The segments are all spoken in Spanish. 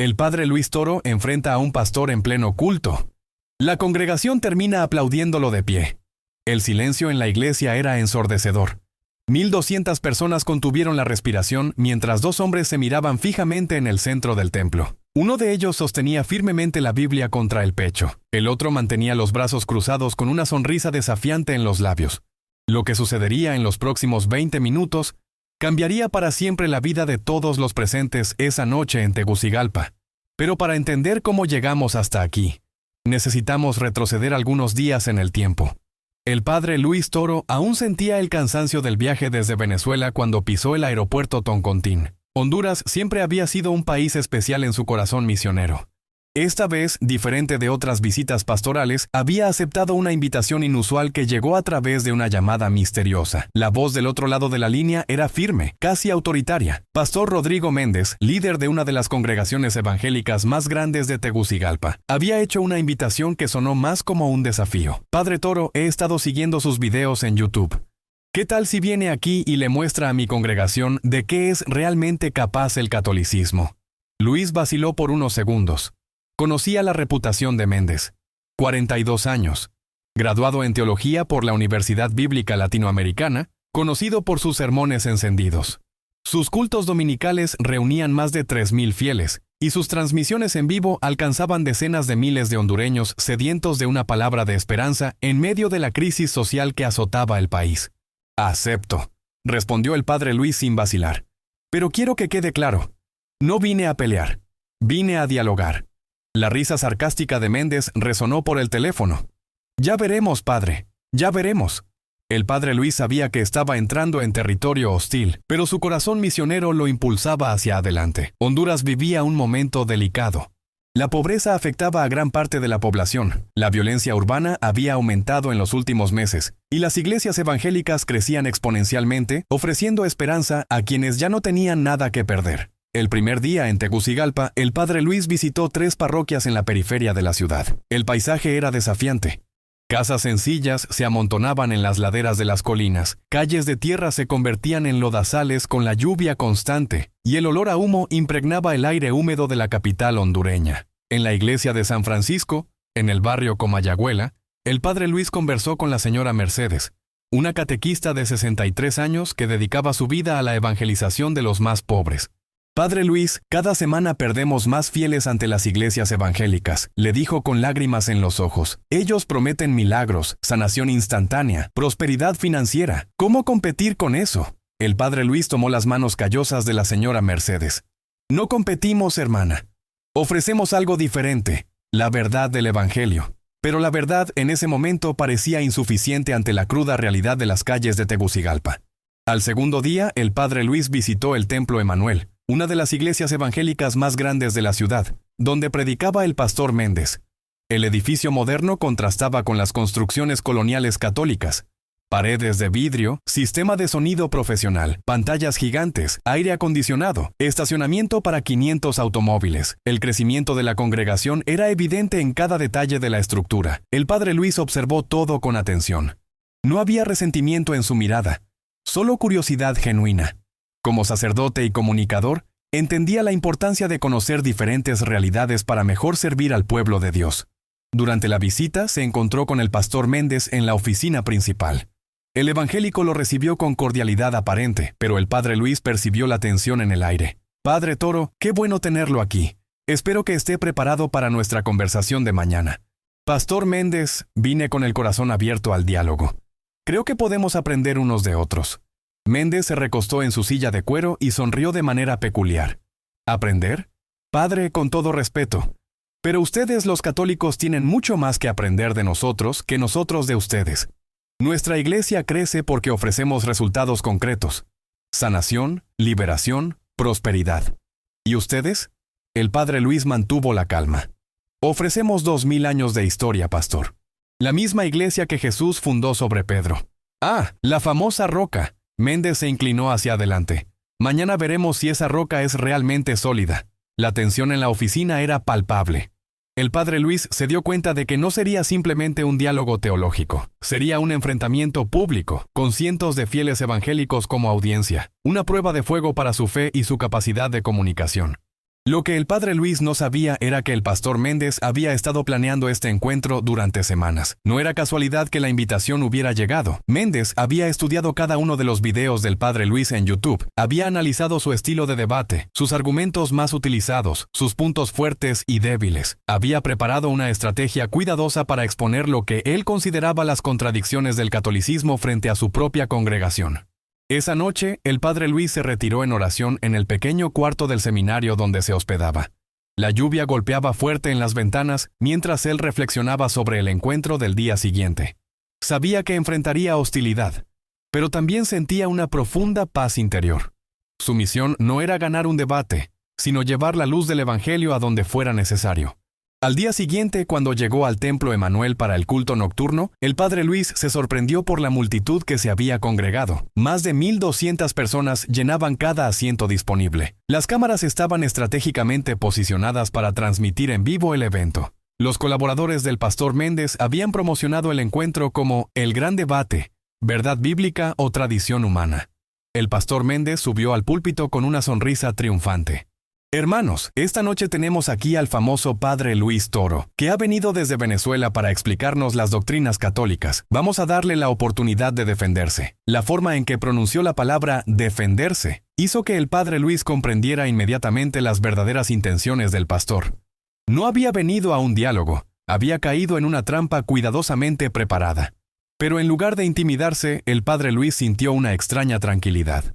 El padre Luis Toro enfrenta a un pastor en pleno culto. La congregación termina aplaudiéndolo de pie. El silencio en la iglesia era ensordecedor. 1200 personas contuvieron la respiración mientras dos hombres se miraban fijamente en el centro del templo. Uno de ellos sostenía firmemente la Biblia contra el pecho. El otro mantenía los brazos cruzados con una sonrisa desafiante en los labios. Lo que sucedería en los próximos 20 minutos cambiaría para siempre la vida de todos los presentes esa noche en Tegucigalpa. Pero para entender cómo llegamos hasta aquí, necesitamos retroceder algunos días en el tiempo. El padre Luis Toro aún sentía el cansancio del viaje desde Venezuela cuando pisó el aeropuerto Toncontín. Honduras siempre había sido un país especial en su corazón misionero. Esta vez, diferente de otras visitas pastorales, había aceptado una invitación inusual que llegó a través de una llamada misteriosa. La voz del otro lado de la línea era firme, casi autoritaria. Pastor Rodrigo Méndez, líder de una de las congregaciones evangélicas más grandes de Tegucigalpa, había hecho una invitación que sonó más como un desafío. Padre Toro, he estado siguiendo sus videos en YouTube. ¿Qué tal si viene aquí y le muestra a mi congregación de qué es realmente capaz el catolicismo? Luis vaciló por unos segundos. Conocía la reputación de Méndez. 42 años. Graduado en teología por la Universidad Bíblica Latinoamericana, conocido por sus sermones encendidos. Sus cultos dominicales reunían más de 3,000 fieles, y sus transmisiones en vivo alcanzaban decenas de miles de hondureños sedientos de una palabra de esperanza en medio de la crisis social que azotaba el país. «Acepto», respondió el padre Luis sin vacilar. «Pero quiero que quede claro. No vine a pelear. Vine a dialogar». La risa sarcástica de Méndez resonó por el teléfono. «Ya veremos, padre. Ya veremos». El padre Luis sabía que estaba entrando en territorio hostil, pero su corazón misionero lo impulsaba hacia adelante. Honduras vivía un momento delicado. La pobreza afectaba a gran parte de la población, la violencia urbana había aumentado en los últimos meses, y las iglesias evangélicas crecían exponencialmente, ofreciendo esperanza a quienes ya no tenían nada que perder. El primer día en Tegucigalpa, el padre Luis visitó 3 parroquias en la periferia de la ciudad. El paisaje era desafiante. Casas sencillas se amontonaban en las laderas de las colinas, calles de tierra se convertían en lodazales con la lluvia constante, y el olor a humo impregnaba el aire húmedo de la capital hondureña. En la iglesia de San Francisco, en el barrio Comayagüela, el padre Luis conversó con la señora Mercedes, una catequista de 63 años que dedicaba su vida a la evangelización de los más pobres. «Padre Luis, cada semana perdemos más fieles ante las iglesias evangélicas», le dijo con lágrimas en los ojos. «Ellos prometen milagros, sanación instantánea, prosperidad financiera. ¿Cómo competir con eso?» El padre Luis tomó las manos callosas de la señora Mercedes. «No competimos, hermana. Ofrecemos algo diferente, la verdad del evangelio». Pero la verdad en ese momento parecía insuficiente ante la cruda realidad de las calles de Tegucigalpa. Al segundo día, el padre Luis visitó el Templo Emanuel, una de las iglesias evangélicas más grandes de la ciudad, donde predicaba el pastor Méndez. El edificio moderno contrastaba con las construcciones coloniales católicas. Paredes de vidrio, sistema de sonido profesional, pantallas gigantes, aire acondicionado, estacionamiento para 500 automóviles. El crecimiento de la congregación era evidente en cada detalle de la estructura. El padre Luis observó todo con atención. No había resentimiento en su mirada, solo curiosidad genuina. Como sacerdote y comunicador, entendía la importancia de conocer diferentes realidades para mejor servir al pueblo de Dios. Durante la visita se encontró con el pastor Méndez en la oficina principal. El evangélico lo recibió con cordialidad aparente, pero el padre Luis percibió la tensión en el aire. «Padre Toro, qué bueno tenerlo aquí. Espero que esté preparado para nuestra conversación de mañana». «Pastor Méndez», vine con el corazón abierto al diálogo. «Creo que podemos aprender unos de otros». Méndez se recostó en su silla de cuero y sonrió de manera peculiar. ¿Aprender? Padre, con todo respeto. Pero ustedes los católicos tienen mucho más que aprender de nosotros que nosotros de ustedes. Nuestra iglesia crece porque ofrecemos resultados concretos. Sanación, liberación, prosperidad. ¿Y ustedes? El padre Luis mantuvo la calma. Ofrecemos 2000 años de historia, pastor. La misma iglesia que Jesús fundó sobre Pedro. Ah, la famosa roca. Méndez se inclinó hacia adelante. Mañana veremos si esa roca es realmente sólida. La tensión en la oficina era palpable. El padre Luis se dio cuenta de que no sería simplemente un diálogo teológico. Sería un enfrentamiento público, con cientos de fieles evangélicos como audiencia. Una prueba de fuego para su fe y su capacidad de comunicación. Lo que el padre Luis no sabía era que el pastor Méndez había estado planeando este encuentro durante semanas. No era casualidad que la invitación hubiera llegado. Méndez había estudiado cada uno de los videos del padre Luis en YouTube, había analizado su estilo de debate, sus argumentos más utilizados, sus puntos fuertes y débiles. Había preparado una estrategia cuidadosa para exponer lo que él consideraba las contradicciones del catolicismo frente a su propia congregación. Esa noche, el padre Luis se retiró en oración en el pequeño cuarto del seminario donde se hospedaba. La lluvia golpeaba fuerte en las ventanas mientras él reflexionaba sobre el encuentro del día siguiente. Sabía que enfrentaría hostilidad, pero también sentía una profunda paz interior. Su misión no era ganar un debate, sino llevar la luz del Evangelio a donde fuera necesario. Al día siguiente, cuando llegó al templo Emanuel para el culto nocturno, el padre Luis se sorprendió por la multitud que se había congregado. Más de 1,200 personas llenaban cada asiento disponible. Las cámaras estaban estratégicamente posicionadas para transmitir en vivo el evento. Los colaboradores del pastor Méndez habían promocionado el encuentro como el gran debate, verdad bíblica o tradición humana. El pastor Méndez subió al púlpito con una sonrisa triunfante. Hermanos, esta noche tenemos aquí al famoso padre Luis Toro, que ha venido desde Venezuela para explicarnos las doctrinas católicas. Vamos a darle la oportunidad de defenderse. La forma en que pronunció la palabra defenderse hizo que el padre Luis comprendiera inmediatamente las verdaderas intenciones del pastor. No había venido a un diálogo, había caído en una trampa cuidadosamente preparada. Pero en lugar de intimidarse, el padre Luis sintió una extraña tranquilidad.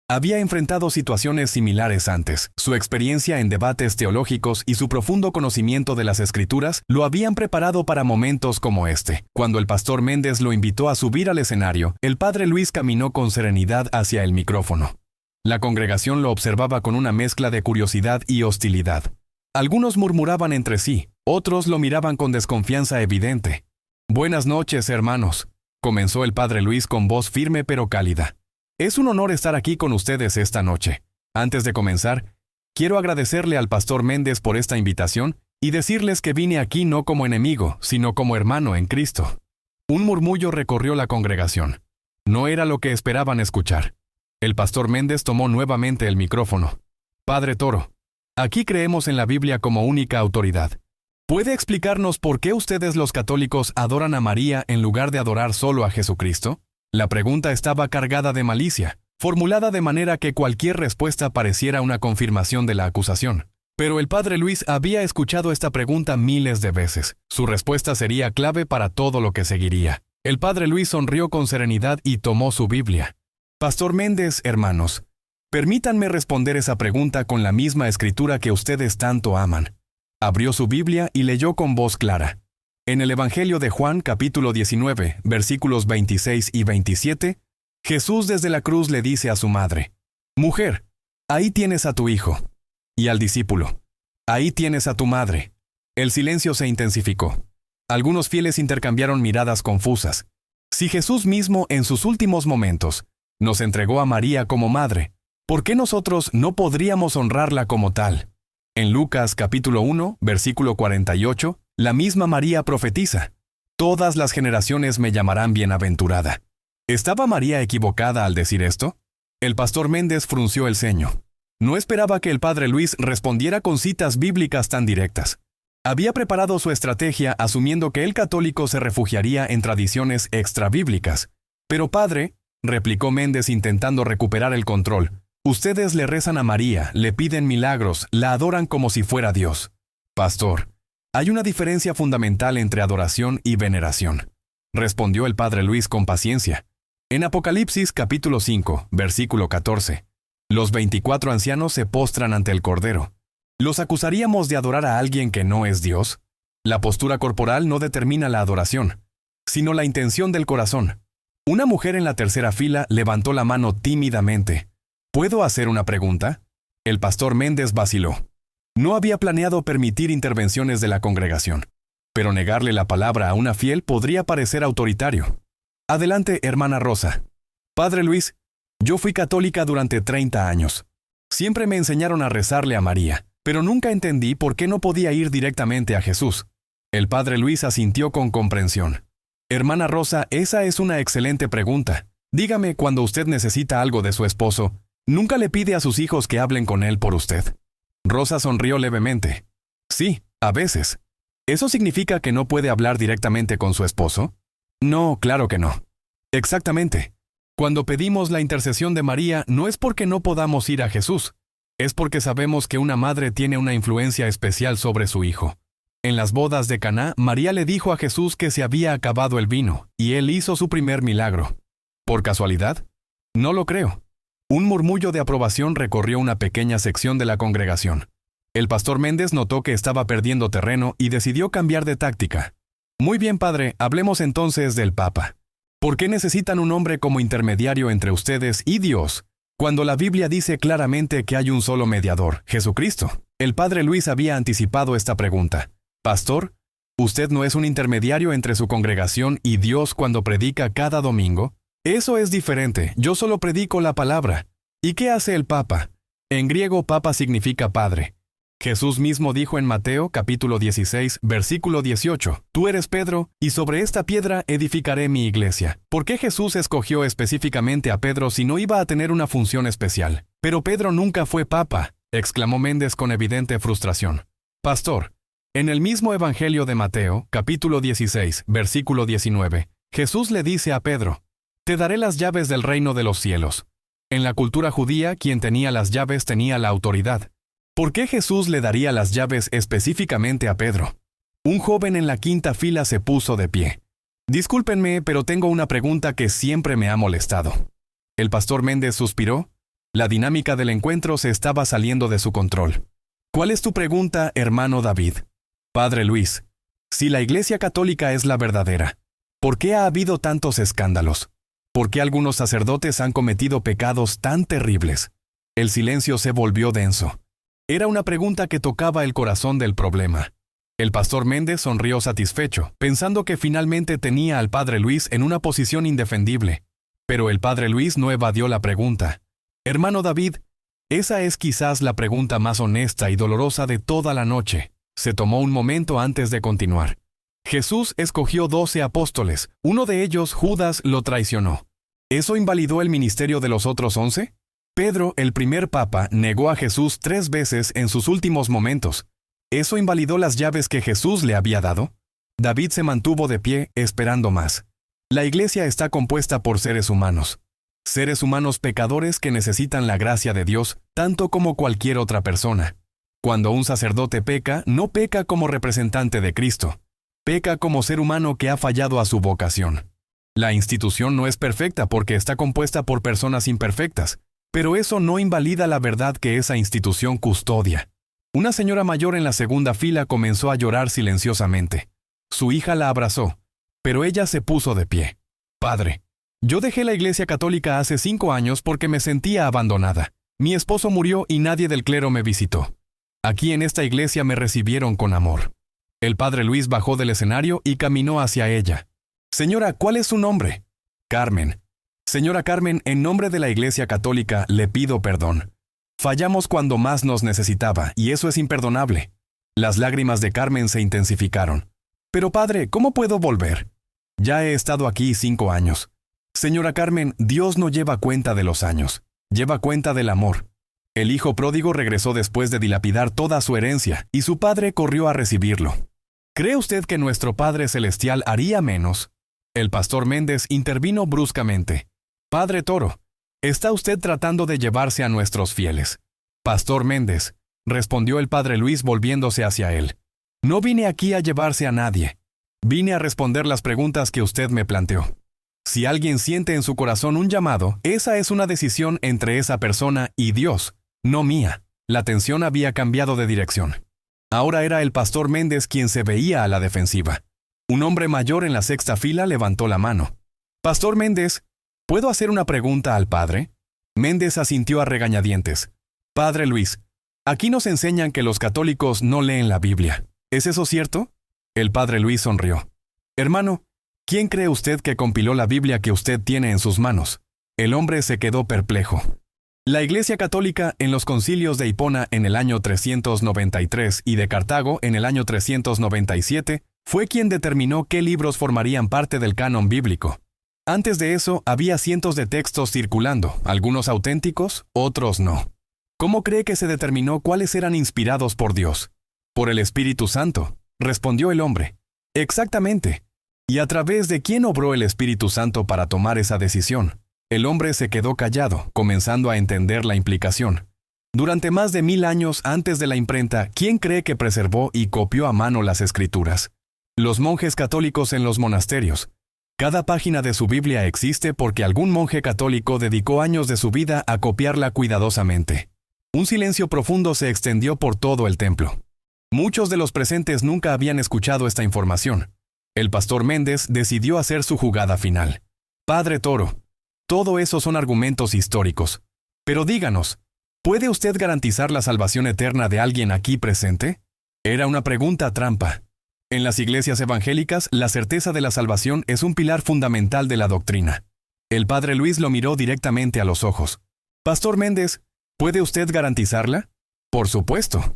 Había enfrentado situaciones similares antes. Su experiencia en debates teológicos y su profundo conocimiento de las Escrituras lo habían preparado para momentos como este. Cuando el pastor Méndez lo invitó a subir al escenario, el padre Luis caminó con serenidad hacia el micrófono. La congregación lo observaba con una mezcla de curiosidad y hostilidad. Algunos murmuraban entre sí, otros lo miraban con desconfianza evidente. «Buenas noches, hermanos», comenzó el padre Luis con voz firme pero cálida. Es un honor estar aquí con ustedes esta noche. Antes de comenzar, quiero agradecerle al pastor Méndez por esta invitación y decirles que vine aquí no como enemigo, sino como hermano en Cristo. Un murmullo recorrió la congregación. No era lo que esperaban escuchar. El pastor Méndez tomó nuevamente el micrófono. Padre Toro, aquí creemos en la Biblia como única autoridad. ¿Puede explicarnos por qué ustedes los católicos adoran a María en lugar de adorar solo a Jesucristo? La pregunta estaba cargada de malicia, formulada de manera que cualquier respuesta pareciera una confirmación de la acusación. Pero el padre Luis había escuchado esta pregunta miles de veces. Su respuesta sería clave para todo lo que seguiría. El padre Luis sonrió con serenidad y tomó su Biblia. Pastor Méndez, hermanos, permítanme responder esa pregunta con la misma escritura que ustedes tanto aman. Abrió su Biblia y leyó con voz clara. En el Evangelio de Juan, capítulo 19, versículos 26 y 27, Jesús desde la cruz le dice a su madre, «Mujer, ahí tienes a tu hijo». Y al discípulo, «Ahí tienes a tu madre». El silencio se intensificó. Algunos fieles intercambiaron miradas confusas. Si Jesús mismo, en sus últimos momentos, nos entregó a María como madre, ¿por qué nosotros no podríamos honrarla como tal? En Lucas, capítulo 1, versículo 48, la misma María profetiza, «Todas las generaciones me llamarán bienaventurada». ¿Estaba María equivocada al decir esto? El pastor Méndez frunció el ceño. No esperaba que el padre Luis respondiera con citas bíblicas tan directas. Había preparado su estrategia asumiendo que el católico se refugiaría en tradiciones extrabíblicas. «Pero padre», replicó Méndez intentando recuperar el control, «ustedes le rezan a María, le piden milagros, la adoran como si fuera Dios». «Pastor, hay una diferencia fundamental entre adoración y veneración», respondió el padre Luis con paciencia. En Apocalipsis capítulo 5, versículo 14, los 24 ancianos se postran ante el Cordero. ¿Los acusaríamos de adorar a alguien que no es Dios? La postura corporal no determina la adoración, sino la intención del corazón. Una mujer en la tercera fila levantó la mano tímidamente. ¿Puedo hacer una pregunta? El pastor Méndez vaciló. No había planeado permitir intervenciones de la congregación, pero negarle la palabra a una fiel podría parecer autoritario. Adelante, hermana Rosa. Padre Luis, yo fui católica durante 30 años. Siempre me enseñaron a rezarle a María, pero nunca entendí por qué no podía ir directamente a Jesús. El padre Luis asintió con comprensión. Hermana Rosa, esa es una excelente pregunta. Dígame, cuando usted necesita algo de su esposo, ¿nunca le pide a sus hijos que hablen con él por usted? Rosa sonrió levemente. Sí, a veces. ¿Eso significa que no puede hablar directamente con su esposo? No, claro que no. Exactamente. Cuando pedimos la intercesión de María, no es porque no podamos ir a Jesús. Es porque sabemos que una madre tiene una influencia especial sobre su hijo. En las bodas de Caná, María le dijo a Jesús que se había acabado el vino, y él hizo su primer milagro. ¿Por casualidad? No lo creo. Un murmullo de aprobación recorrió una pequeña sección de la congregación. El pastor Méndez notó que estaba perdiendo terreno y decidió cambiar de táctica. Muy bien, padre, hablemos entonces del Papa. ¿Por qué necesitan un hombre como intermediario entre ustedes y Dios, cuando la Biblia dice claramente que hay un solo mediador, Jesucristo? El padre Luis había anticipado esta pregunta. Pastor, ¿usted no es un intermediario entre su congregación y Dios cuando predica cada domingo? Eso es diferente, yo solo predico la palabra. ¿Y qué hace el Papa? En griego, Papa significa padre. Jesús mismo dijo en Mateo capítulo 16, versículo 18, Tú eres Pedro, y sobre esta piedra edificaré mi iglesia. ¿Por qué Jesús escogió específicamente a Pedro si no iba a tener una función especial? Pero Pedro nunca fue papa, exclamó Méndez con evidente frustración. Pastor, en el mismo Evangelio de Mateo, capítulo 16, versículo 19, Jesús le dice a Pedro, Te daré las llaves del reino de los cielos. En la cultura judía, quien tenía las llaves tenía la autoridad. ¿Por qué Jesús le daría las llaves específicamente a Pedro? Un joven en la quinta fila se puso de pie. Discúlpenme, pero tengo una pregunta que siempre me ha molestado. El pastor Méndez suspiró. La dinámica del encuentro se estaba saliendo de su control. ¿Cuál es tu pregunta, hermano David? Padre Luis, si la Iglesia Católica es la verdadera, ¿por qué ha habido tantos escándalos? ¿Por qué algunos sacerdotes han cometido pecados tan terribles? El silencio se volvió denso. Era una pregunta que tocaba el corazón del problema. El pastor Méndez sonrió satisfecho, pensando que finalmente tenía al padre Luis en una posición indefendible. Pero el padre Luis no evadió la pregunta. Hermano David, esa es quizás la pregunta más honesta y dolorosa de toda la noche. Se tomó un momento antes de continuar. Jesús escogió 12 apóstoles. Uno de ellos, Judas, lo traicionó. ¿Eso invalidó el ministerio de los otros 11? Pedro, el primer papa, negó a Jesús 3 veces en sus últimos momentos. ¿Eso invalidó las llaves que Jesús le había dado? David se mantuvo de pie, esperando más. La iglesia está compuesta por seres humanos pecadores que necesitan la gracia de Dios, tanto como cualquier otra persona. Cuando un sacerdote peca, no peca como representante de Cristo. Peca como ser humano que ha fallado a su vocación. La institución no es perfecta porque está compuesta por personas imperfectas. Pero eso no invalida la verdad que esa institución custodia. Una señora mayor en la segunda fila comenzó a llorar silenciosamente. Su hija la abrazó, pero ella se puso de pie. Padre, yo dejé la Iglesia Católica hace 5 años porque me sentía abandonada. Mi esposo murió y nadie del clero me visitó. Aquí en esta iglesia me recibieron con amor. El padre Luis bajó del escenario y caminó hacia ella. Señora, ¿cuál es su nombre? Carmen. Señora Carmen, en nombre de la Iglesia Católica le pido perdón. Fallamos cuando más nos necesitaba, y eso es imperdonable. Las lágrimas de Carmen se intensificaron. Pero padre, ¿cómo puedo volver? Ya he estado aquí 5 años. Señora Carmen, Dios no lleva cuenta de los años, lleva cuenta del amor. El hijo pródigo regresó después de dilapidar toda su herencia, y su padre corrió a recibirlo. ¿Cree usted que nuestro Padre Celestial haría menos? El pastor Méndez intervino bruscamente. Padre Toro, está usted tratando de llevarse a nuestros fieles. Pastor Méndez, respondió el padre Luis volviéndose hacia él. No vine aquí a llevarse a nadie. Vine a responder las preguntas que usted me planteó. Si alguien siente en su corazón un llamado, esa es una decisión entre esa persona y Dios, no mía. La tensión había cambiado de dirección. Ahora era el pastor Méndez quien se veía a la defensiva. Un hombre mayor en la sexta fila levantó la mano. Pastor Méndez, ¿puedo hacer una pregunta al padre? Méndez asintió a regañadientes. Padre Luis, aquí nos enseñan que los católicos no leen la Biblia. ¿Es eso cierto? El padre Luis sonrió. Hermano, ¿quién cree usted que compiló la Biblia que usted tiene en sus manos? El hombre se quedó perplejo. La Iglesia Católica en los concilios de Hipona en el año 393 y de Cartago en el año 397 fue quien determinó qué libros formarían parte del canon bíblico. Antes de eso había cientos de textos circulando, algunos auténticos, otros no. ¿Cómo cree que se determinó cuáles eran inspirados por Dios? Por el Espíritu Santo, respondió el hombre. Exactamente. ¿Y a través de quién obró el Espíritu Santo para tomar esa decisión? El hombre se quedó callado, comenzando a entender la implicación. Durante más de 1000 años antes de la imprenta, ¿quién cree que preservó y copió a mano las Escrituras? Los monjes católicos en los monasterios. Cada página de su Biblia existe porque algún monje católico dedicó años de su vida a copiarla cuidadosamente. Un silencio profundo se extendió por todo el templo. Muchos de los presentes nunca habían escuchado esta información. El pastor Méndez decidió hacer su jugada final. Padre Toro, todo eso son argumentos históricos. Pero díganos, ¿puede usted garantizar la salvación eterna de alguien aquí presente? Era una pregunta trampa. En las iglesias evangélicas, la certeza de la salvación es un pilar fundamental de la doctrina. El padre Luis lo miró directamente a los ojos. Pastor Méndez, ¿puede usted garantizarla? Por supuesto.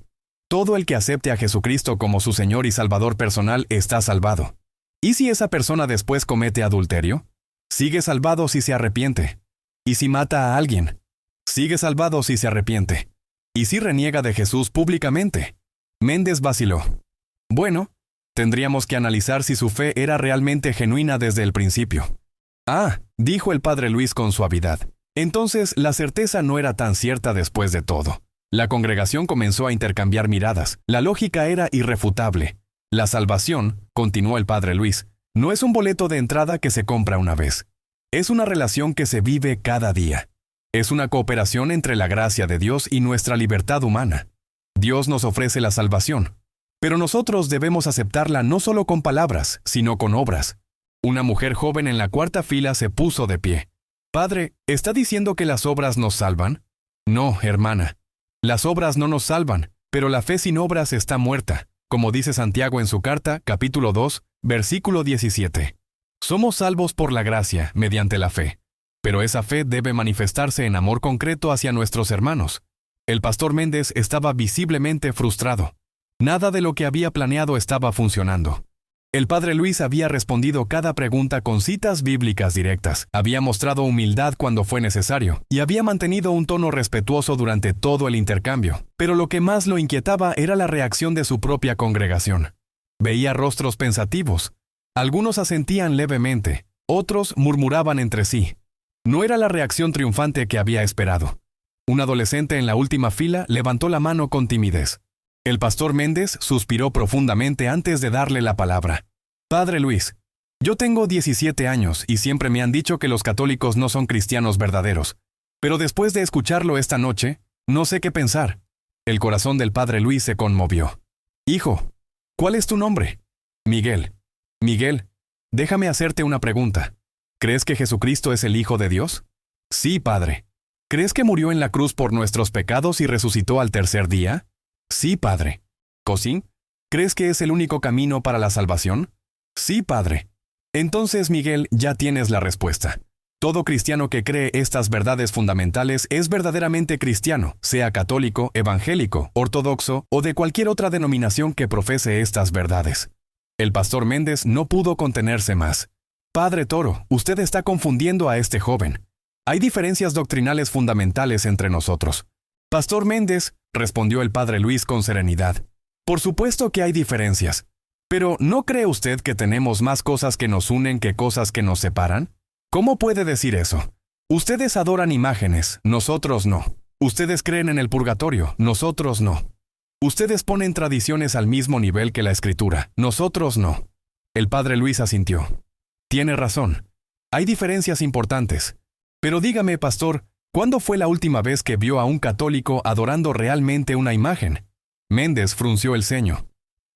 Todo el que acepte a Jesucristo como su Señor y Salvador personal está salvado. ¿Y si esa persona después comete adulterio? Sigue salvado si se arrepiente. ¿Y si mata a alguien? Sigue salvado si se arrepiente. ¿Y si reniega de Jesús públicamente? Méndez vaciló. Bueno, tendríamos que analizar si su fe era realmente genuina desde el principio. Ah, dijo el padre Luis con suavidad. Entonces, la certeza no era tan cierta después de todo. La congregación comenzó a intercambiar miradas. La lógica era irrefutable. La salvación, continuó el padre Luis, no es un boleto de entrada que se compra una vez. Es una relación que se vive cada día. Es una cooperación entre la gracia de Dios y nuestra libertad humana. Dios nos ofrece la salvación, pero nosotros debemos aceptarla no solo con palabras, sino con obras. Una mujer joven en la cuarta fila se puso de pie. Padre, ¿está diciendo que las obras nos salvan? No, hermana. Las obras no nos salvan, pero la fe sin obras está muerta, como dice Santiago en su carta, capítulo 2, versículo 17. Somos salvos por la gracia, mediante la fe. Pero esa fe debe manifestarse en amor concreto hacia nuestros hermanos. El pastor Méndez estaba visiblemente frustrado. Nada de lo que había planeado estaba funcionando. El padre Luis había respondido cada pregunta con citas bíblicas directas, había mostrado humildad cuando fue necesario, y había mantenido un tono respetuoso durante todo el intercambio. Pero lo que más lo inquietaba era la reacción de su propia congregación. Veía rostros pensativos. Algunos asentían levemente, otros murmuraban entre sí. No era la reacción triunfante que había esperado. Un adolescente en la última fila levantó la mano con timidez. El pastor Méndez suspiró profundamente antes de darle la palabra. Padre Luis, yo tengo 17 años y siempre me han dicho que los católicos no son cristianos verdaderos. Pero después de escucharlo esta noche, no sé qué pensar. El corazón del padre Luis se conmovió. Hijo, ¿cuál es tu nombre? Miguel. Miguel, déjame hacerte una pregunta. ¿Crees que Jesucristo es el Hijo de Dios? Sí, Padre. ¿Crees que murió en la cruz por nuestros pecados y resucitó al tercer día? Sí, Padre. ¿Cosín? ¿Crees que es el único camino para la salvación? Sí, Padre. Entonces, Miguel, ya tienes la respuesta. Todo cristiano que cree estas verdades fundamentales es verdaderamente cristiano, sea católico, evangélico, ortodoxo o de cualquier otra denominación que profese estas verdades. El pastor Méndez no pudo contenerse más. Padre Toro, usted está confundiendo a este joven. Hay diferencias doctrinales fundamentales entre nosotros. Pastor Méndez, respondió el padre Luis con serenidad. Por supuesto que hay diferencias. Pero ¿no cree usted que tenemos más cosas que nos unen que cosas que nos separan? ¿Cómo puede decir eso? Ustedes adoran imágenes, nosotros no. Ustedes creen en el purgatorio, nosotros no. Ustedes ponen tradiciones al mismo nivel que la Escritura, nosotros no. El padre Luis asintió. Tiene razón. Hay diferencias importantes. Pero dígame, pastor, ¿cuándo fue la última vez que vio a un católico adorando realmente una imagen? Méndez frunció el ceño.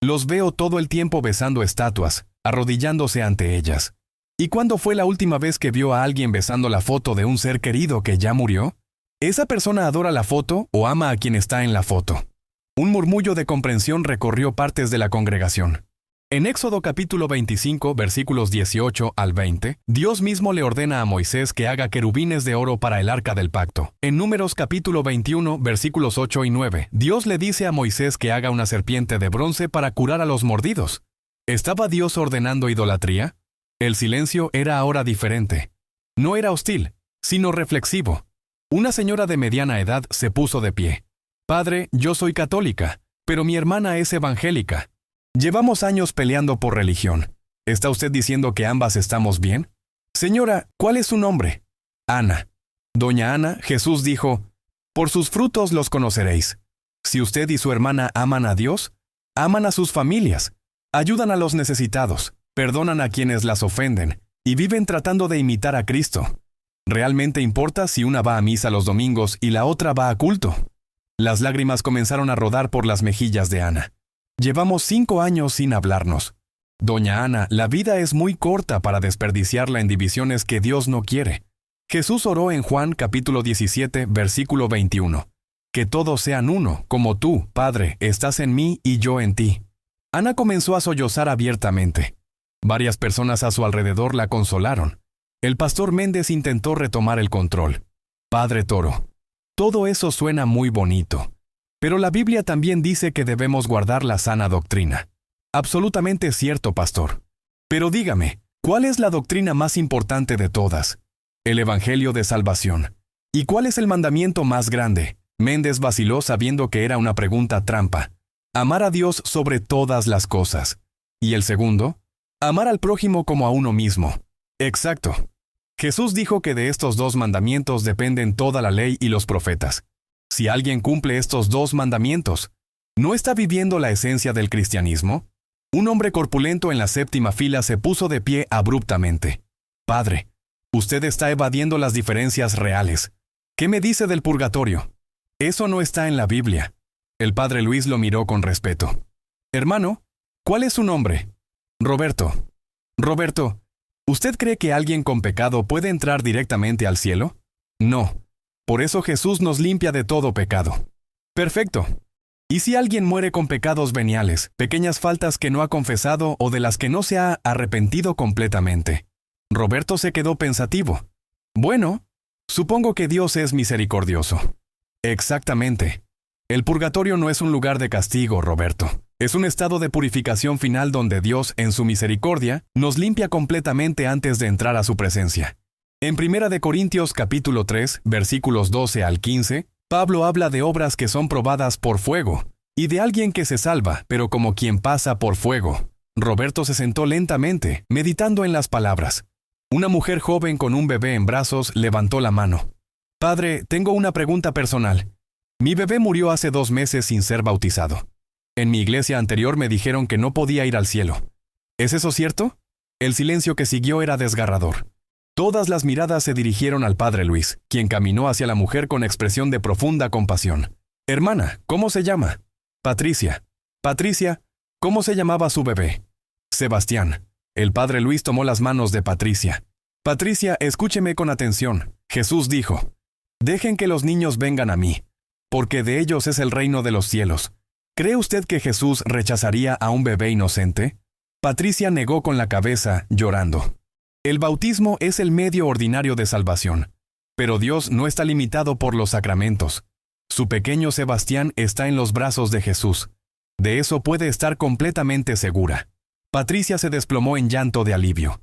Los veo todo el tiempo besando estatuas, arrodillándose ante ellas. ¿Y cuándo fue la última vez que vio a alguien besando la foto de un ser querido que ya murió? ¿Esa persona adora la foto o ama a quien está en la foto? Un murmullo de comprensión recorrió partes de la congregación. En Éxodo capítulo 25, versículos 18 al 20, Dios mismo le ordena a Moisés que haga querubines de oro para el arca del pacto. En Números capítulo 21, versículos 8 y 9, Dios le dice a Moisés que haga una serpiente de bronce para curar a los mordidos. ¿Estaba Dios ordenando idolatría? El silencio era ahora diferente. No era hostil, sino reflexivo. Una señora de mediana edad se puso de pie. Padre, yo soy católica, pero mi hermana es evangélica. Llevamos años peleando por religión. ¿Está usted diciendo que ambas estamos bien? Señora, ¿cuál es su nombre? Ana. Doña Ana, Jesús dijo, por sus frutos los conoceréis. Si usted y su hermana aman a Dios, aman a sus familias, ayudan a los necesitados, perdonan a quienes las ofenden y viven tratando de imitar a Cristo. ¿Realmente importa si una va a misa los domingos y la otra va a culto? Las lágrimas comenzaron a rodar por las mejillas de Ana. Llevamos 5 años sin hablarnos. Doña Ana, la vida es muy corta para desperdiciarla en divisiones que Dios no quiere. Jesús oró en Juan capítulo 17, versículo 21. Que todos sean uno, como tú, Padre, estás en mí y yo en ti. Ana comenzó a sollozar abiertamente. Varias personas a su alrededor la consolaron. El pastor Méndez intentó retomar el control. Padre Toro, todo eso suena muy bonito. Pero la Biblia también dice que debemos guardar la sana doctrina. Absolutamente cierto, pastor. Pero dígame, ¿cuál es la doctrina más importante de todas? El Evangelio de Salvación. ¿Y cuál es el mandamiento más grande? Méndez vaciló sabiendo que era una pregunta trampa. Amar a Dios sobre todas las cosas. ¿Y el segundo? Amar al prójimo como a uno mismo. Exacto. Jesús dijo que de estos 2 mandamientos dependen toda la ley y los profetas. Si alguien cumple estos 2 mandamientos, ¿no está viviendo la esencia del cristianismo? Un hombre corpulento en la 7ª fila se puso de pie abruptamente. Padre, usted está evadiendo las diferencias reales. ¿Qué me dice del purgatorio? Eso no está en la Biblia. El padre Luis lo miró con respeto. Hermano, ¿cuál es su nombre? Roberto. Roberto, ¿usted cree que alguien con pecado puede entrar directamente al cielo? No. Por eso Jesús nos limpia de todo pecado. Perfecto. ¿Y si alguien muere con pecados veniales, pequeñas faltas que no ha confesado o de las que no se ha arrepentido completamente? Roberto se quedó pensativo. Bueno, supongo que Dios es misericordioso. Exactamente. El purgatorio no es un lugar de castigo, Roberto. Es un estado de purificación final donde Dios, en su misericordia, nos limpia completamente antes de entrar a su presencia. En 1 Corintios capítulo 3, versículos 12 al 15, Pablo habla de obras que son probadas por fuego, y de alguien que se salva, pero como quien pasa por fuego. Roberto se sentó lentamente, meditando en las palabras. Una mujer joven con un bebé en brazos levantó la mano. Padre, tengo una pregunta personal. Mi bebé murió hace 2 meses sin ser bautizado. En mi iglesia anterior me dijeron que no podía ir al cielo. ¿Es eso cierto? El silencio que siguió era desgarrador. Todas las miradas se dirigieron al padre Luis, quien caminó hacia la mujer con expresión de profunda compasión. Hermana, ¿cómo se llama? Patricia. Patricia, ¿cómo se llamaba su bebé? Sebastián. El padre Luis tomó las manos de Patricia. Patricia, escúcheme con atención. Jesús dijo, dejen que los niños vengan a mí, porque de ellos es el reino de los cielos. ¿Cree usted que Jesús rechazaría a un bebé inocente? Patricia negó con la cabeza, llorando. El bautismo es el medio ordinario de salvación, pero Dios no está limitado por los sacramentos. Su pequeño Sebastián está en los brazos de Jesús. De eso puede estar completamente segura. Patricia se desplomó en llanto de alivio.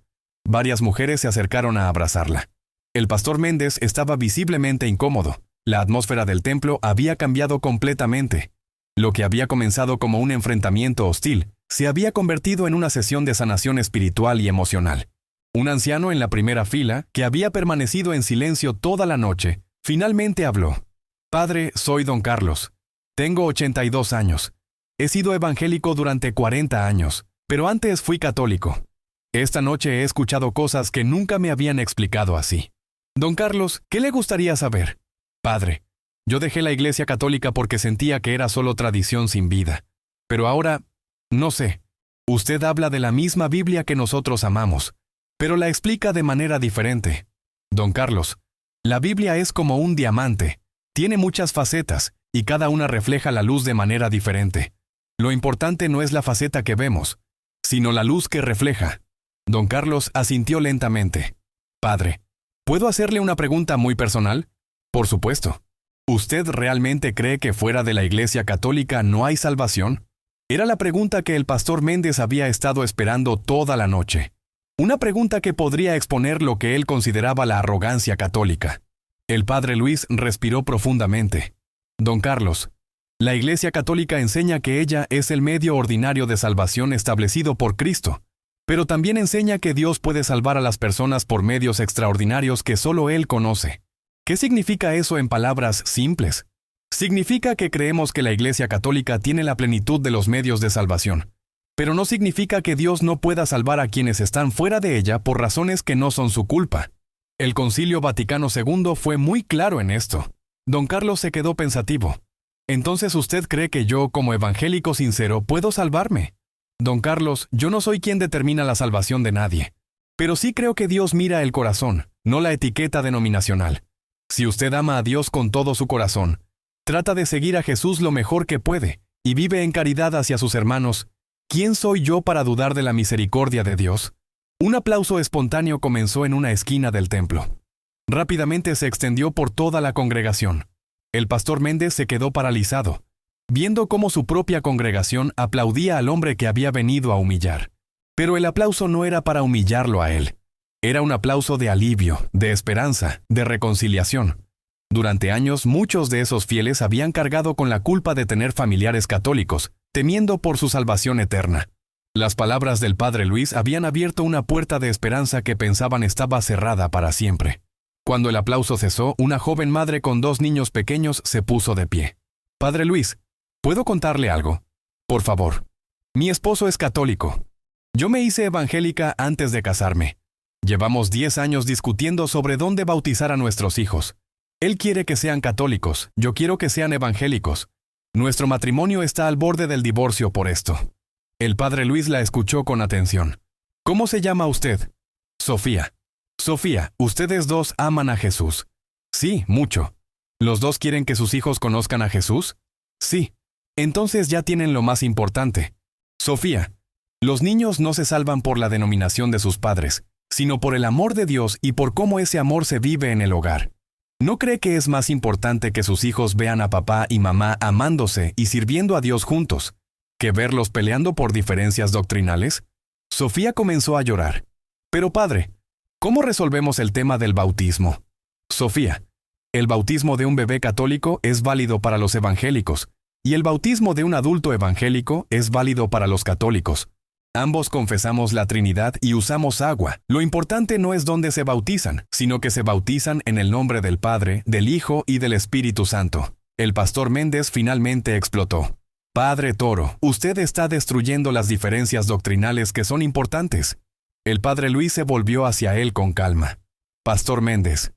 Varias mujeres se acercaron a abrazarla. El pastor Méndez estaba visiblemente incómodo. La atmósfera del templo había cambiado completamente. Lo que había comenzado como un enfrentamiento hostil se había convertido en una sesión de sanación espiritual y emocional. Un anciano en la primera fila, que había permanecido en silencio toda la noche, finalmente habló. Padre, soy don Carlos. Tengo 82 años. He sido evangélico durante 40 años, pero antes fui católico. Esta noche he escuchado cosas que nunca me habían explicado así. Don Carlos, ¿qué le gustaría saber? Padre, yo dejé la iglesia católica porque sentía que era solo tradición sin vida. Pero ahora, no sé. Usted habla de la misma Biblia que nosotros amamos, pero la explica de manera diferente. Don Carlos, la Biblia es como un diamante. Tiene muchas facetas, y cada una refleja la luz de manera diferente. Lo importante no es la faceta que vemos, sino la luz que refleja. Don Carlos asintió lentamente. Padre, ¿puedo hacerle una pregunta muy personal? Por supuesto. ¿Usted realmente cree que fuera de la Iglesia Católica no hay salvación? Era la pregunta que el pastor Méndez había estado esperando toda la noche. Una pregunta que podría exponer lo que él consideraba la arrogancia católica. El padre Luis respiró profundamente. Don Carlos, la Iglesia Católica enseña que ella es el medio ordinario de salvación establecido por Cristo, pero también enseña que Dios puede salvar a las personas por medios extraordinarios que solo Él conoce. ¿Qué significa eso en palabras simples? Significa que creemos que la Iglesia Católica tiene la plenitud de los medios de salvación, pero no significa que Dios no pueda salvar a quienes están fuera de ella por razones que no son su culpa. El Concilio Vaticano II fue muy claro en esto. Don Carlos se quedó pensativo. ¿Entonces usted cree que yo, como evangélico sincero, puedo salvarme? Don Carlos, yo no soy quien determina la salvación de nadie. Pero sí creo que Dios mira el corazón, no la etiqueta denominacional. Si usted ama a Dios con todo su corazón, trata de seguir a Jesús lo mejor que puede, y vive en caridad hacia sus hermanos, ¿quién soy yo para dudar de la misericordia de Dios? Un aplauso espontáneo comenzó en una esquina del templo. Rápidamente se extendió por toda la congregación. El pastor Méndez se quedó paralizado, viendo cómo su propia congregación aplaudía al hombre que había venido a humillar. Pero el aplauso no era para humillarlo a él. Era un aplauso de alivio, de esperanza, de reconciliación. Durante años, muchos de esos fieles habían cargado con la culpa de tener familiares católicos, temiendo por su salvación eterna. Las palabras del padre Luis habían abierto una puerta de esperanza que pensaban estaba cerrada para siempre. Cuando el aplauso cesó, una joven madre con 2 niños pequeños se puso de pie. Padre Luis, ¿puedo contarle algo? Por favor. Mi esposo es católico. Yo me hice evangélica antes de casarme. Llevamos 10 años discutiendo sobre dónde bautizar a nuestros hijos. Él quiere que sean católicos, yo quiero que sean evangélicos. Nuestro matrimonio está al borde del divorcio por esto. El padre Luis la escuchó con atención. ¿Cómo se llama usted? Sofía. Sofía, ¿ustedes dos aman a Jesús? Sí, mucho. ¿Los dos quieren que sus hijos conozcan a Jesús? Sí. Entonces ya tienen lo más importante. Sofía, los niños no se salvan por la denominación de sus padres, sino por el amor de Dios y por cómo ese amor se vive en el hogar. ¿No cree que es más importante que sus hijos vean a papá y mamá amándose y sirviendo a Dios juntos, que verlos peleando por diferencias doctrinales? Sofía comenzó a llorar. Pero padre, ¿cómo resolvemos el tema del bautismo? Sofía, el bautismo de un bebé católico es válido para los evangélicos, y el bautismo de un adulto evangélico es válido para los católicos. Ambos confesamos la Trinidad y usamos agua. Lo importante no es dónde se bautizan, sino que se bautizan en el nombre del Padre, del Hijo y del Espíritu Santo. El pastor Méndez finalmente explotó. Padre Toro, usted está destruyendo las diferencias doctrinales que son importantes. El padre Luis se volvió hacia él con calma. Pastor Méndez,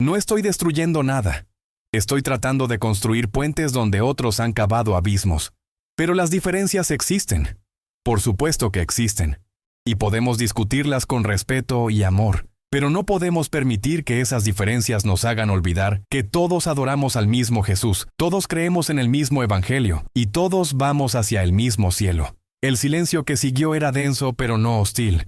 no estoy destruyendo nada. Estoy tratando de construir puentes donde otros han cavado abismos. Pero las diferencias existen. Por supuesto que existen. Y podemos discutirlas con respeto y amor. Pero no podemos permitir que esas diferencias nos hagan olvidar que todos adoramos al mismo Jesús, todos creemos en el mismo Evangelio, y todos vamos hacia el mismo cielo. El silencio que siguió era denso pero no hostil.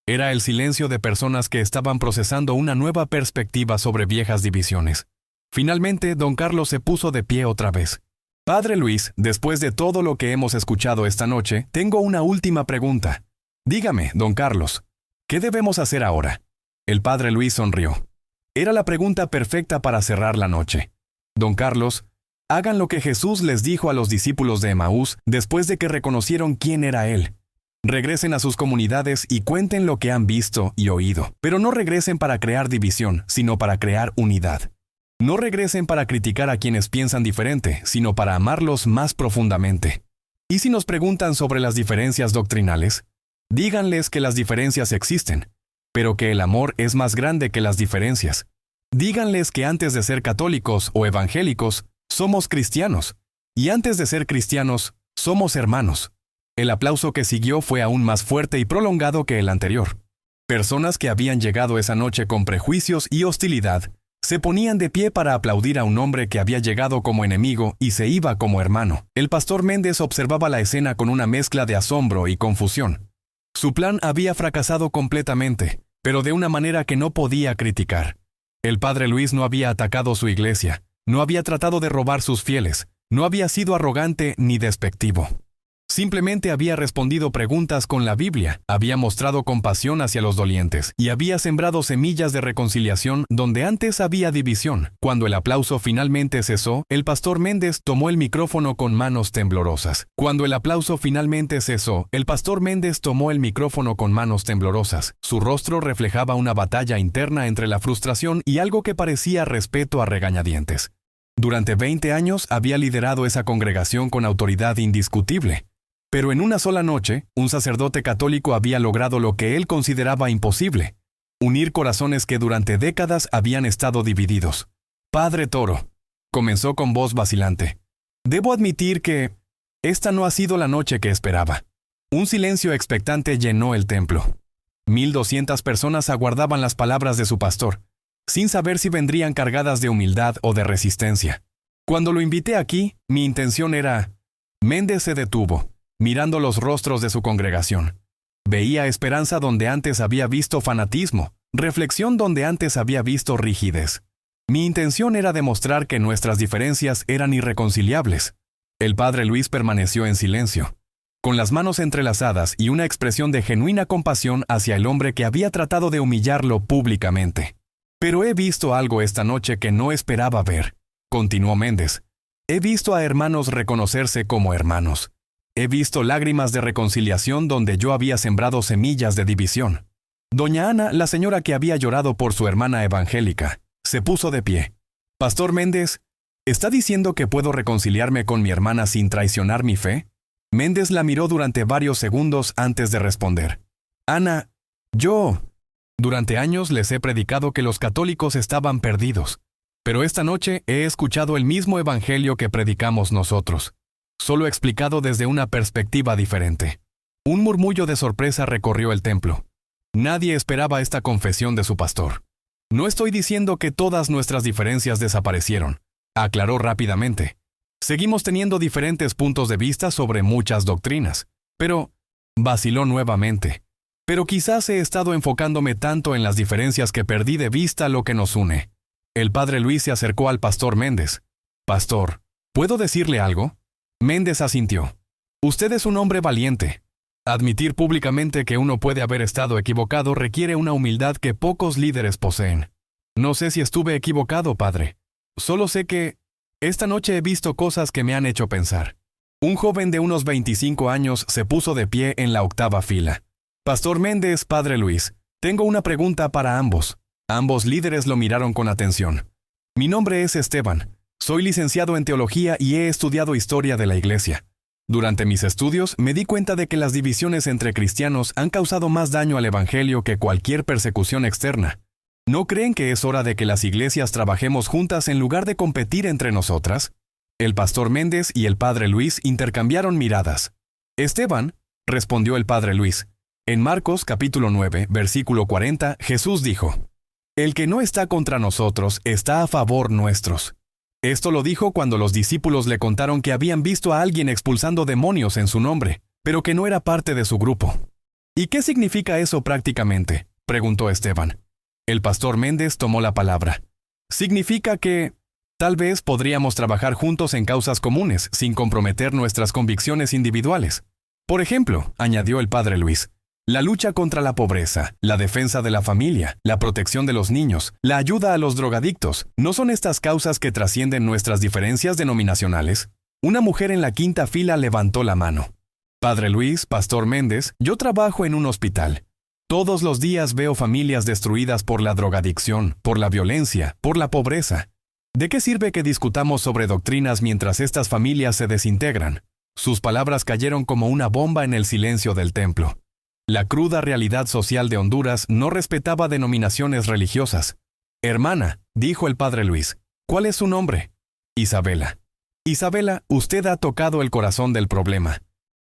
Era el silencio de personas que estaban procesando una nueva perspectiva sobre viejas divisiones. Finalmente, don Carlos se puso de pie otra vez. Padre Luis, después de todo lo que hemos escuchado esta noche, tengo una última pregunta. Dígame, don Carlos, ¿qué debemos hacer ahora? El padre Luis sonrió. Era la pregunta perfecta para cerrar la noche. Don Carlos, hagan lo que Jesús les dijo a los discípulos de Emaús después de que reconocieron quién era Él. Regresen a sus comunidades y cuenten lo que han visto y oído, pero no regresen para crear división, sino para crear unidad. No regresen para criticar a quienes piensan diferente, sino para amarlos más profundamente. Y si nos preguntan sobre las diferencias doctrinales, díganles que las diferencias existen, pero que el amor es más grande que las diferencias. Díganles que antes de ser católicos o evangélicos, somos cristianos, y antes de ser cristianos, somos hermanos. El aplauso que siguió fue aún más fuerte y prolongado que el anterior. Personas que habían llegado esa noche con prejuicios y hostilidad, se ponían de pie para aplaudir a un hombre que había llegado como enemigo y se iba como hermano. El pastor Méndez observaba la escena con una mezcla de asombro y confusión. Su plan había fracasado completamente, pero de una manera que no podía criticar. El padre Luis no había atacado su iglesia, no había tratado de robar sus fieles, no había sido arrogante ni despectivo. Simplemente había respondido preguntas con la Biblia, había mostrado compasión hacia los dolientes y había sembrado semillas de reconciliación donde antes había división. Cuando el aplauso finalmente cesó, el pastor Méndez tomó el micrófono con manos temblorosas. Su rostro reflejaba una batalla interna entre la frustración y algo que parecía respeto a regañadientes. Durante 20 años había liderado esa congregación con autoridad indiscutible. Pero en una sola noche, un sacerdote católico había logrado lo que él consideraba imposible: unir corazones que durante décadas habían estado divididos. Padre Toro, comenzó con voz vacilante, debo admitir que esta no ha sido la noche que esperaba. Un silencio expectante llenó el templo. 1200 personas aguardaban las palabras de su pastor, sin saber si vendrían cargadas de humildad o de resistencia. Cuando lo invité aquí, mi intención era... Méndez se detuvo, mirando los rostros de su congregación. Veía esperanza donde antes había visto fanatismo, reflexión donde antes había visto rigidez. Mi intención era demostrar que nuestras diferencias eran irreconciliables. El padre Luis permaneció en silencio, con las manos entrelazadas y una expresión de genuina compasión hacia el hombre que había tratado de humillarlo públicamente. Pero he visto algo esta noche que no esperaba ver, continuó Méndez. He visto a hermanos reconocerse como hermanos. He visto lágrimas de reconciliación donde yo había sembrado semillas de división. Doña Ana, la señora que había llorado por su hermana evangélica, se puso de pie. Pastor Méndez, ¿está diciendo que puedo reconciliarme con mi hermana sin traicionar mi fe? Méndez la miró durante varios segundos antes de responder. Ana, durante años les he predicado que los católicos estaban perdidos, pero esta noche he escuchado el mismo evangelio que predicamos nosotros, solo explicado desde una perspectiva diferente. Un murmullo de sorpresa recorrió el templo. Nadie esperaba esta confesión de su pastor. No estoy diciendo que todas nuestras diferencias desaparecieron, aclaró rápidamente. Seguimos teniendo diferentes puntos de vista sobre muchas doctrinas, pero... vaciló nuevamente. Pero quizás he estado enfocándome tanto en las diferencias que perdí de vista lo que nos une. El padre Luis se acercó al pastor Méndez. Pastor, ¿puedo decirle algo? Méndez asintió. Usted es un hombre valiente. Admitir públicamente que uno puede haber estado equivocado requiere una humildad que pocos líderes poseen. No sé si estuve equivocado, padre. Solo sé que esta noche he visto cosas que me han hecho pensar. Un joven de unos 25 años se puso de pie en la octava fila. Pastor Méndez, padre Luis, tengo una pregunta para ambos. Ambos líderes lo miraron con atención. Mi nombre es Esteban. Soy licenciado en teología y he estudiado historia de la iglesia. Durante mis estudios me di cuenta de que las divisiones entre cristianos han causado más daño al evangelio que cualquier persecución externa. ¿No creen que es hora de que las iglesias trabajemos juntas en lugar de competir entre nosotras? El pastor Méndez y el padre Luis intercambiaron miradas. Esteban, respondió el padre Luis. En Marcos capítulo 9, versículo 40, Jesús dijo: El que no está contra nosotros está a favor nuestros. Esto lo dijo cuando los discípulos le contaron que habían visto a alguien expulsando demonios en su nombre, pero que no era parte de su grupo. ¿Y qué significa eso prácticamente?, preguntó Esteban. El pastor Méndez tomó la palabra. Significa que tal vez podríamos trabajar juntos en causas comunes sin comprometer nuestras convicciones individuales. Por ejemplo, añadió el padre Luis, la lucha contra la pobreza, la defensa de la familia, la protección de los niños, la ayuda a los drogadictos, ¿no son estas causas que trascienden nuestras diferencias denominacionales? Una mujer en la quinta fila levantó la mano. Padre Luis, pastor Méndez, yo trabajo en un hospital. Todos los días veo familias destruidas por la drogadicción, por la violencia, por la pobreza. ¿De qué sirve que discutamos sobre doctrinas mientras estas familias se desintegran? Sus palabras cayeron como una bomba en el silencio del templo. La cruda realidad social de Honduras no respetaba denominaciones religiosas. Hermana, dijo el padre Luis, ¿cuál es su nombre? Isabela. Isabela, usted ha tocado el corazón del problema.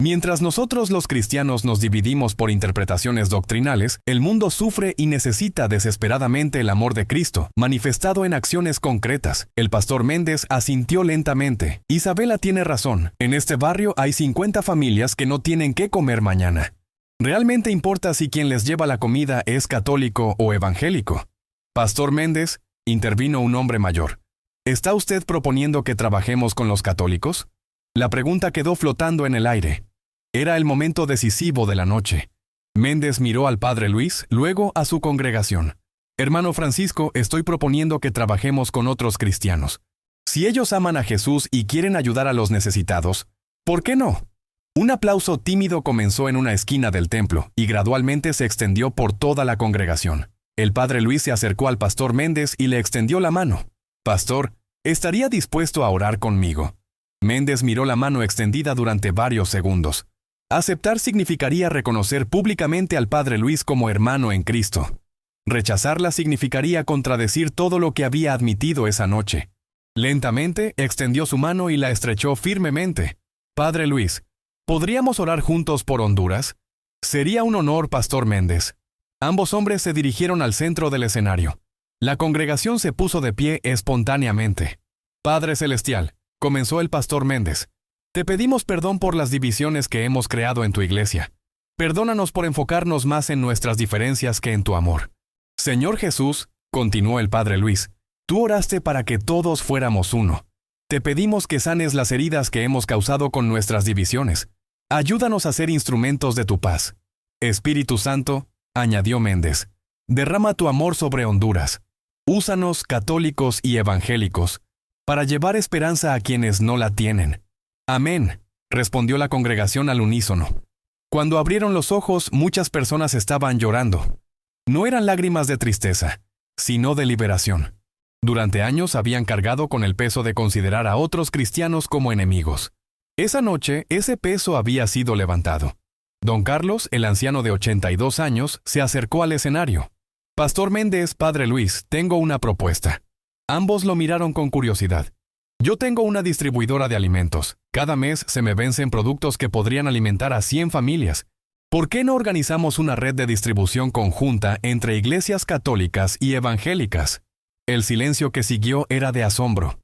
Mientras nosotros los cristianos nos dividimos por interpretaciones doctrinales, el mundo sufre y necesita desesperadamente el amor de Cristo, manifestado en acciones concretas. El pastor Méndez asintió lentamente. Isabela tiene razón. En este barrio hay 50 familias que no tienen qué comer mañana. ¿Realmente importa si quien les lleva la comida es católico o evangélico? Pastor Méndez, intervino un hombre mayor. ¿Está usted proponiendo que trabajemos con los católicos? La pregunta quedó flotando en el aire. Era el momento decisivo de la noche. Méndez miró al padre Luis, luego a su congregación. Hermano Francisco, estoy proponiendo que trabajemos con otros cristianos. Si ellos aman a Jesús y quieren ayudar a los necesitados, ¿por qué no? Un aplauso tímido comenzó en una esquina del templo y gradualmente se extendió por toda la congregación. El padre Luis se acercó al pastor Méndez y le extendió la mano. Pastor, ¿estaría dispuesto a orar conmigo? Méndez miró la mano extendida durante varios segundos. Aceptar significaría reconocer públicamente al padre Luis como hermano en Cristo. Rechazarla significaría contradecir todo lo que había admitido esa noche. Lentamente extendió su mano y la estrechó firmemente. Padre Luis, ¿podríamos orar juntos por Honduras? Sería un honor, pastor Méndez. Ambos hombres se dirigieron al centro del escenario. La congregación se puso de pie espontáneamente. Padre Celestial, comenzó el pastor Méndez, te pedimos perdón por las divisiones que hemos creado en tu iglesia. Perdónanos por enfocarnos más en nuestras diferencias que en tu amor. Señor Jesús, continuó el padre Luis, tú oraste para que todos fuéramos uno. Te pedimos que sanes las heridas que hemos causado con nuestras divisiones. Ayúdanos a ser instrumentos de tu paz. Espíritu Santo, añadió Méndez, derrama tu amor sobre Honduras. Úsanos, católicos y evangélicos, para llevar esperanza a quienes no la tienen. Amén, respondió la congregación al unísono. Cuando abrieron los ojos, muchas personas estaban llorando. No eran lágrimas de tristeza, sino de liberación. Durante años habían cargado con el peso de considerar a otros cristianos como enemigos. Esa noche, ese peso había sido levantado. Don Carlos, el anciano de 82 años, se acercó al escenario. Pastor Méndez, padre Luis, tengo una propuesta. Ambos lo miraron con curiosidad. Yo tengo una distribuidora de alimentos. Cada mes se me vencen productos que podrían alimentar a 100 familias. ¿Por qué no organizamos una red de distribución conjunta entre iglesias católicas y evangélicas? El silencio que siguió era de asombro.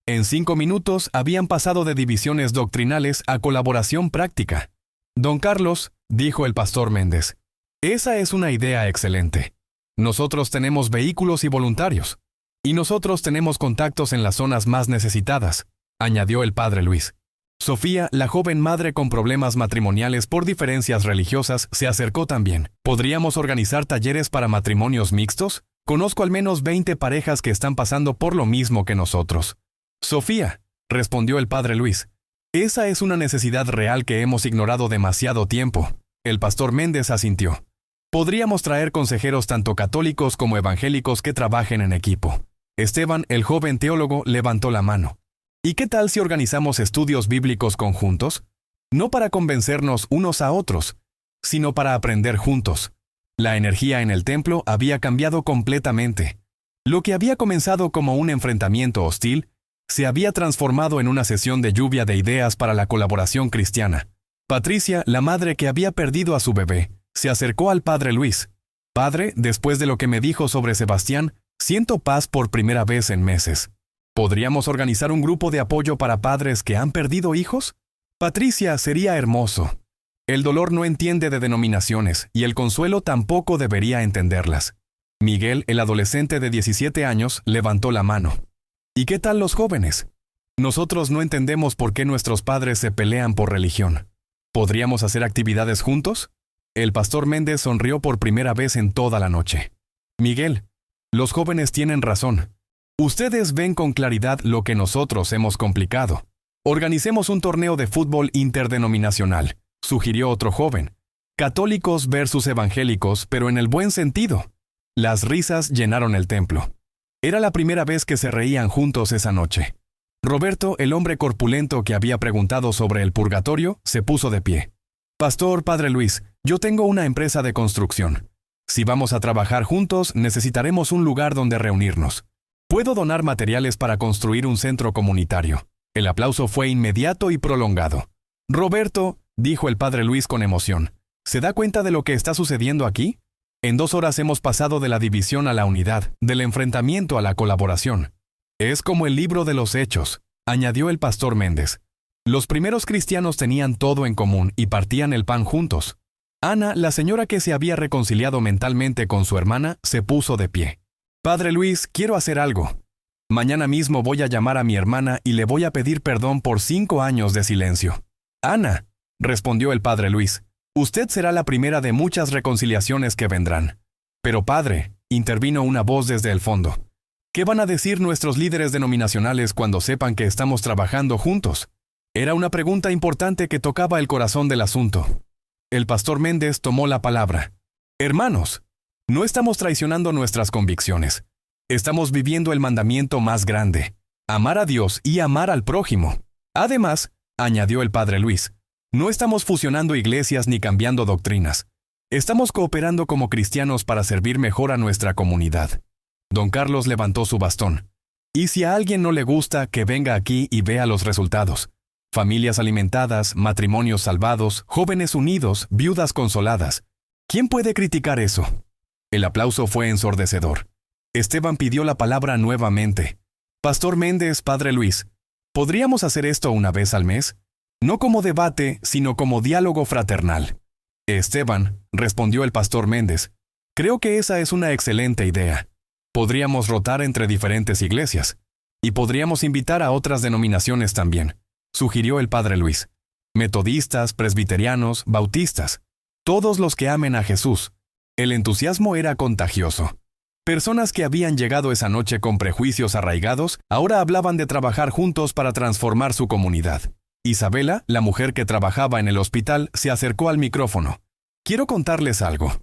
En 5 minutos habían pasado de divisiones doctrinales a colaboración práctica. Don Carlos, dijo el pastor Méndez, esa es una idea excelente. Nosotros tenemos vehículos y voluntarios. Y nosotros tenemos contactos en las zonas más necesitadas, añadió el padre Luis. Sofía, la joven madre con problemas matrimoniales por diferencias religiosas, se acercó también. ¿Podríamos organizar talleres para matrimonios mixtos? Conozco al menos 20 parejas que están pasando por lo mismo que nosotros. Sofía, respondió el padre Luis, esa es una necesidad real que hemos ignorado demasiado tiempo. El pastor Méndez asintió. Podríamos traer consejeros tanto católicos como evangélicos que trabajen en equipo. Esteban, el joven teólogo, levantó la mano. ¿Y qué tal si organizamos estudios bíblicos conjuntos? No para convencernos unos a otros, sino para aprender juntos. La energía en el templo había cambiado completamente. Lo que había comenzado como un enfrentamiento hostil, se había transformado en una sesión de lluvia de ideas para la colaboración cristiana. Patricia, la madre que había perdido a su bebé, se acercó al padre Luis. Padre, después de lo que me dijo sobre Sebastián, siento paz por primera vez en meses. ¿Podríamos organizar un grupo de apoyo para padres que han perdido hijos? Patricia, sería hermoso. El dolor no entiende de denominaciones y el consuelo tampoco debería entenderlas. Miguel, el adolescente de 17 años, levantó la mano. ¿Y qué tal los jóvenes? Nosotros no entendemos por qué nuestros padres se pelean por religión. ¿Podríamos hacer actividades juntos? El pastor Méndez sonrió por primera vez en toda la noche. Miguel, los jóvenes tienen razón. Ustedes ven con claridad lo que nosotros hemos complicado. Organicemos un torneo de fútbol interdenominacional, sugirió otro joven. Católicos versus evangélicos, pero en el buen sentido. Las risas llenaron el templo. Era la primera vez que se reían juntos esa noche. Roberto, el hombre corpulento que había preguntado sobre el purgatorio, se puso de pie. Pastor, padre Luis, yo tengo una empresa de construcción. Si vamos a trabajar juntos, necesitaremos un lugar donde reunirnos. Puedo donar materiales para construir un centro comunitario. El aplauso fue inmediato y prolongado. Roberto, dijo el padre Luis con emoción, ¿se da cuenta de lo que está sucediendo aquí? En 2 horas hemos pasado de la división a la unidad, del enfrentamiento a la colaboración. Es como el libro de los Hechos, añadió el pastor Méndez. Los primeros cristianos tenían todo en común y partían el pan juntos. Ana, la señora que se había reconciliado mentalmente con su hermana, se puso de pie. Padre Luis, quiero hacer algo. Mañana mismo voy a llamar a mi hermana y le voy a pedir perdón por 5 años de silencio. Ana, respondió el padre Luis. Usted será la primera de muchas reconciliaciones que vendrán. Pero padre, intervino una voz desde el fondo. ¿Qué van a decir nuestros líderes denominacionales cuando sepan que estamos trabajando juntos? Era una pregunta importante que tocaba el corazón del asunto. El pastor Méndez tomó la palabra. Hermanos, no estamos traicionando nuestras convicciones. Estamos viviendo el mandamiento más grande, amar a Dios y amar al prójimo. Además, añadió el padre Luis, no estamos fusionando iglesias ni cambiando doctrinas. Estamos cooperando como cristianos para servir mejor a nuestra comunidad. Don Carlos levantó su bastón. Y si a alguien no le gusta, que venga aquí y vea los resultados. Familias alimentadas, matrimonios salvados, jóvenes unidos, viudas consoladas. ¿Quién puede criticar eso? El aplauso fue ensordecedor. Esteban pidió la palabra nuevamente. Pastor Méndez, padre Luis, ¿podríamos hacer esto una vez al mes? No como debate, sino como diálogo fraternal. Esteban, respondió el pastor Méndez, creo que esa es una excelente idea. Podríamos rotar entre diferentes iglesias. Y podríamos invitar a otras denominaciones también, sugirió el padre Luis. Metodistas, presbiterianos, bautistas. Todos los que amen a Jesús. El entusiasmo era contagioso. Personas que habían llegado esa noche con prejuicios arraigados, ahora hablaban de trabajar juntos para transformar su comunidad. Isabela, la mujer que trabajaba en el hospital, se acercó al micrófono. Quiero contarles algo.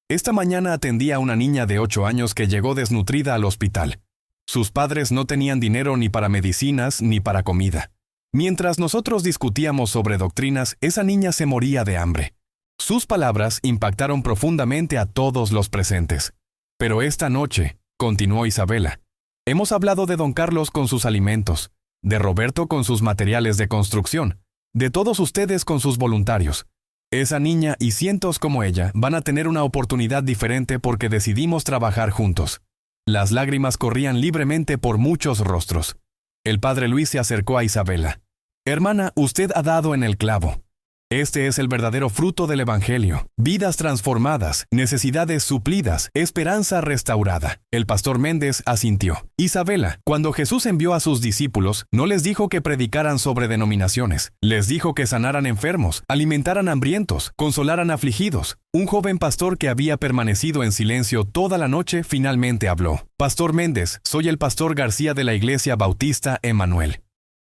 Esta mañana atendí a una niña de 8 años que llegó desnutrida al hospital. Sus padres no tenían dinero ni para medicinas ni para comida. Mientras nosotros discutíamos sobre doctrinas, esa niña se moría de hambre. Sus palabras impactaron profundamente a todos los presentes. Pero esta noche, continuó Isabela, hemos hablado de don Carlos con sus alimentos, de Roberto con sus materiales de construcción, de todos ustedes con sus voluntarios. Esa niña y cientos como ella van a tener una oportunidad diferente porque decidimos trabajar juntos. Las lágrimas corrían libremente por muchos rostros. El padre Luis se acercó a Isabela. Hermana, usted ha dado en el clavo. Este es el verdadero fruto del Evangelio. Vidas transformadas, necesidades suplidas, esperanza restaurada. El pastor Méndez asintió. Isabela, cuando Jesús envió a sus discípulos, no les dijo que predicaran sobre denominaciones. Les dijo que sanaran enfermos, alimentaran hambrientos, consolaran afligidos. Un joven pastor que había permanecido en silencio toda la noche finalmente habló. Pastor Méndez, soy el pastor García de la Iglesia Bautista Emmanuel.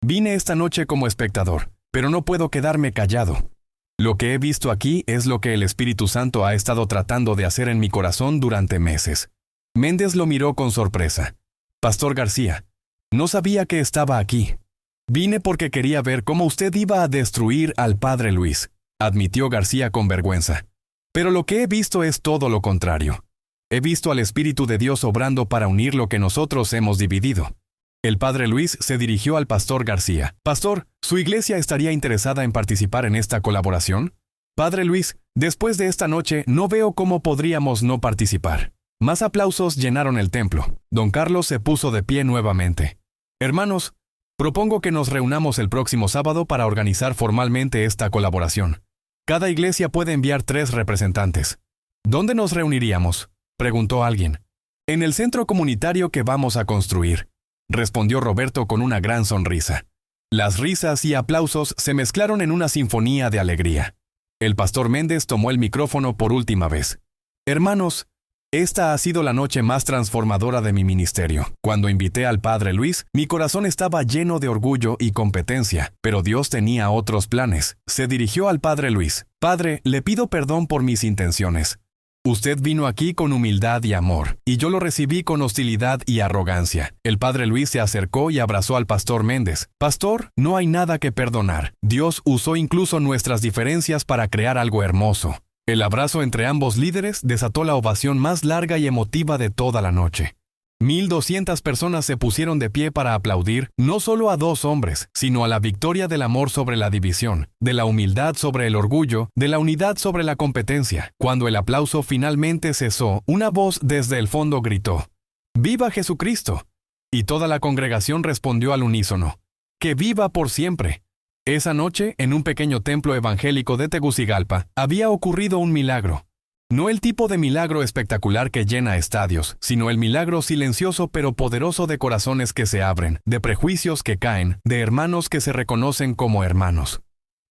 Vine esta noche como espectador, pero no puedo quedarme callado. Lo que he visto aquí es lo que el Espíritu Santo ha estado tratando de hacer en mi corazón durante meses. Méndez lo miró con sorpresa. Pastor García, no sabía que estaba aquí. Vine porque quería ver cómo usted iba a destruir al padre Luis, admitió García con vergüenza. Pero lo que he visto es todo lo contrario. He visto al Espíritu de Dios obrando para unir lo que nosotros hemos dividido. El padre Luis se dirigió al pastor García. Pastor, ¿su iglesia estaría interesada en participar en esta colaboración? Padre Luis, después de esta noche no veo cómo podríamos no participar. Más aplausos llenaron el templo. Don Carlos se puso de pie nuevamente. Hermanos, propongo que nos reunamos el próximo sábado para organizar formalmente esta colaboración. Cada iglesia puede enviar 3 representantes. ¿Dónde nos reuniríamos?, preguntó alguien. En el centro comunitario que vamos a construir, respondió Roberto con una gran sonrisa. Las risas y aplausos se mezclaron en una sinfonía de alegría. El pastor Méndez tomó el micrófono por última vez. Hermanos, esta ha sido la noche más transformadora de mi ministerio. Cuando invité al padre Luis, mi corazón estaba lleno de orgullo y competencia, pero Dios tenía otros planes. Se dirigió al padre Luis. Padre, le pido perdón por mis intenciones. Usted vino aquí con humildad y amor, y yo lo recibí con hostilidad y arrogancia. El padre Luis se acercó y abrazó al pastor Méndez. Pastor, no hay nada que perdonar. Dios usó incluso nuestras diferencias para crear algo hermoso. El abrazo entre ambos líderes desató la ovación más larga y emotiva de toda la noche. 1,200 personas se pusieron de pie para aplaudir no solo a 2 hombres, sino a la victoria del amor sobre la división, de la humildad sobre el orgullo, de la unidad sobre la competencia. Cuando el aplauso finalmente cesó, una voz desde el fondo gritó: ¡Viva Jesucristo! Y toda la congregación respondió al unísono: ¡Que viva por siempre! Esa noche, en un pequeño templo evangélico de Tegucigalpa, había ocurrido un milagro. No el tipo de milagro espectacular que llena estadios, sino el milagro silencioso pero poderoso de corazones que se abren, de prejuicios que caen, de hermanos que se reconocen como hermanos.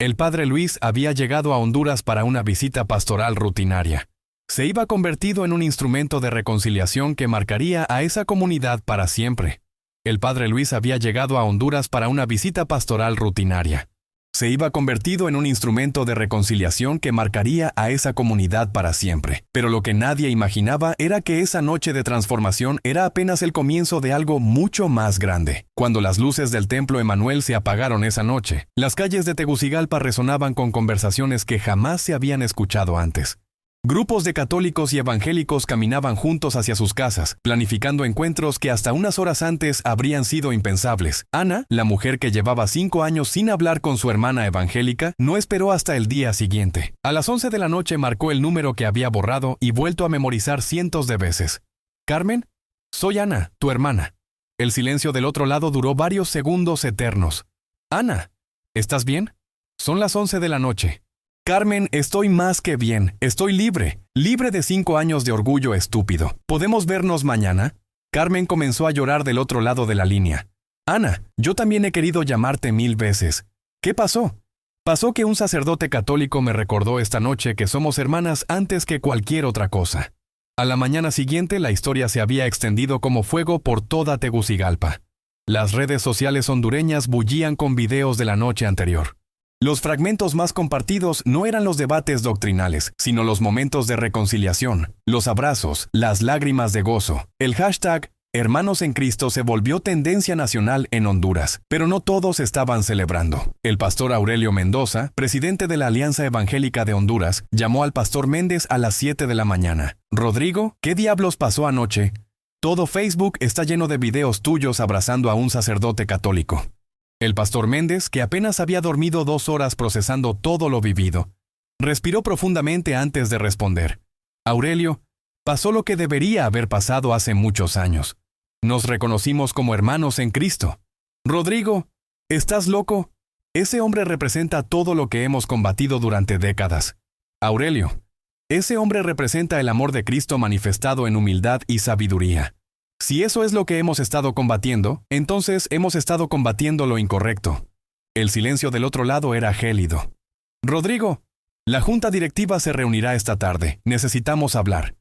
El padre Luis había llegado a Honduras para una visita pastoral rutinaria. Se iba convertido en un instrumento de reconciliación que marcaría a esa comunidad para siempre. El padre Luis había llegado a Honduras para una visita pastoral rutinaria. Se iba convertido en un instrumento de reconciliación que marcaría a esa comunidad para siempre. Pero lo que nadie imaginaba era que esa noche de transformación era apenas el comienzo de algo mucho más grande. Cuando las luces del templo Emanuel se apagaron esa noche, las calles de Tegucigalpa resonaban con conversaciones que jamás se habían escuchado antes. Grupos de católicos y evangélicos caminaban juntos hacia sus casas, planificando encuentros que hasta unas horas antes habrían sido impensables. Ana, la mujer que llevaba 5 años sin hablar con su hermana evangélica, no esperó hasta el día siguiente. A las 11 de la noche marcó el número que había borrado y vuelto a memorizar cientos de veces. «Carmen, soy Ana, tu hermana». El silencio del otro lado duró varios segundos eternos. «Ana, ¿estás bien? Son las 11 de la noche». «Carmen, estoy más que bien. Estoy libre. Libre de 5 años de orgullo estúpido. ¿Podemos vernos mañana?» Carmen comenzó a llorar del otro lado de la línea. «Ana, yo también he querido llamarte 1000 veces. ¿Qué pasó?» «Pasó que un sacerdote católico me recordó esta noche que somos hermanas antes que cualquier otra cosa». A la mañana siguiente, la historia se había extendido como fuego por toda Tegucigalpa. Las redes sociales hondureñas bullían con videos de la noche anterior. Los fragmentos más compartidos no eran los debates doctrinales, sino los momentos de reconciliación, los abrazos, las lágrimas de gozo. El hashtag Hermanos en Cristo se volvió tendencia nacional en Honduras, pero no todos estaban celebrando. El pastor Aurelio Mendoza, presidente de la Alianza Evangélica de Honduras, llamó al pastor Méndez a las 7 de la mañana. «Rodrigo, ¿qué diablos pasó anoche? Todo Facebook está lleno de videos tuyos abrazando a un sacerdote católico». El pastor Méndez, que apenas había dormido 2 horas procesando todo lo vivido, respiró profundamente antes de responder. «Aurelio, pasó lo que debería haber pasado hace muchos años. Nos reconocimos como hermanos en Cristo». «Rodrigo, ¿estás loco? Ese hombre representa todo lo que hemos combatido durante décadas». «Aurelio, ese hombre representa el amor de Cristo manifestado en humildad y sabiduría. Si eso es lo que hemos estado combatiendo, entonces hemos estado combatiendo lo incorrecto». El silencio del otro lado era gélido. «Rodrigo, la junta directiva se reunirá esta tarde. Necesitamos hablar».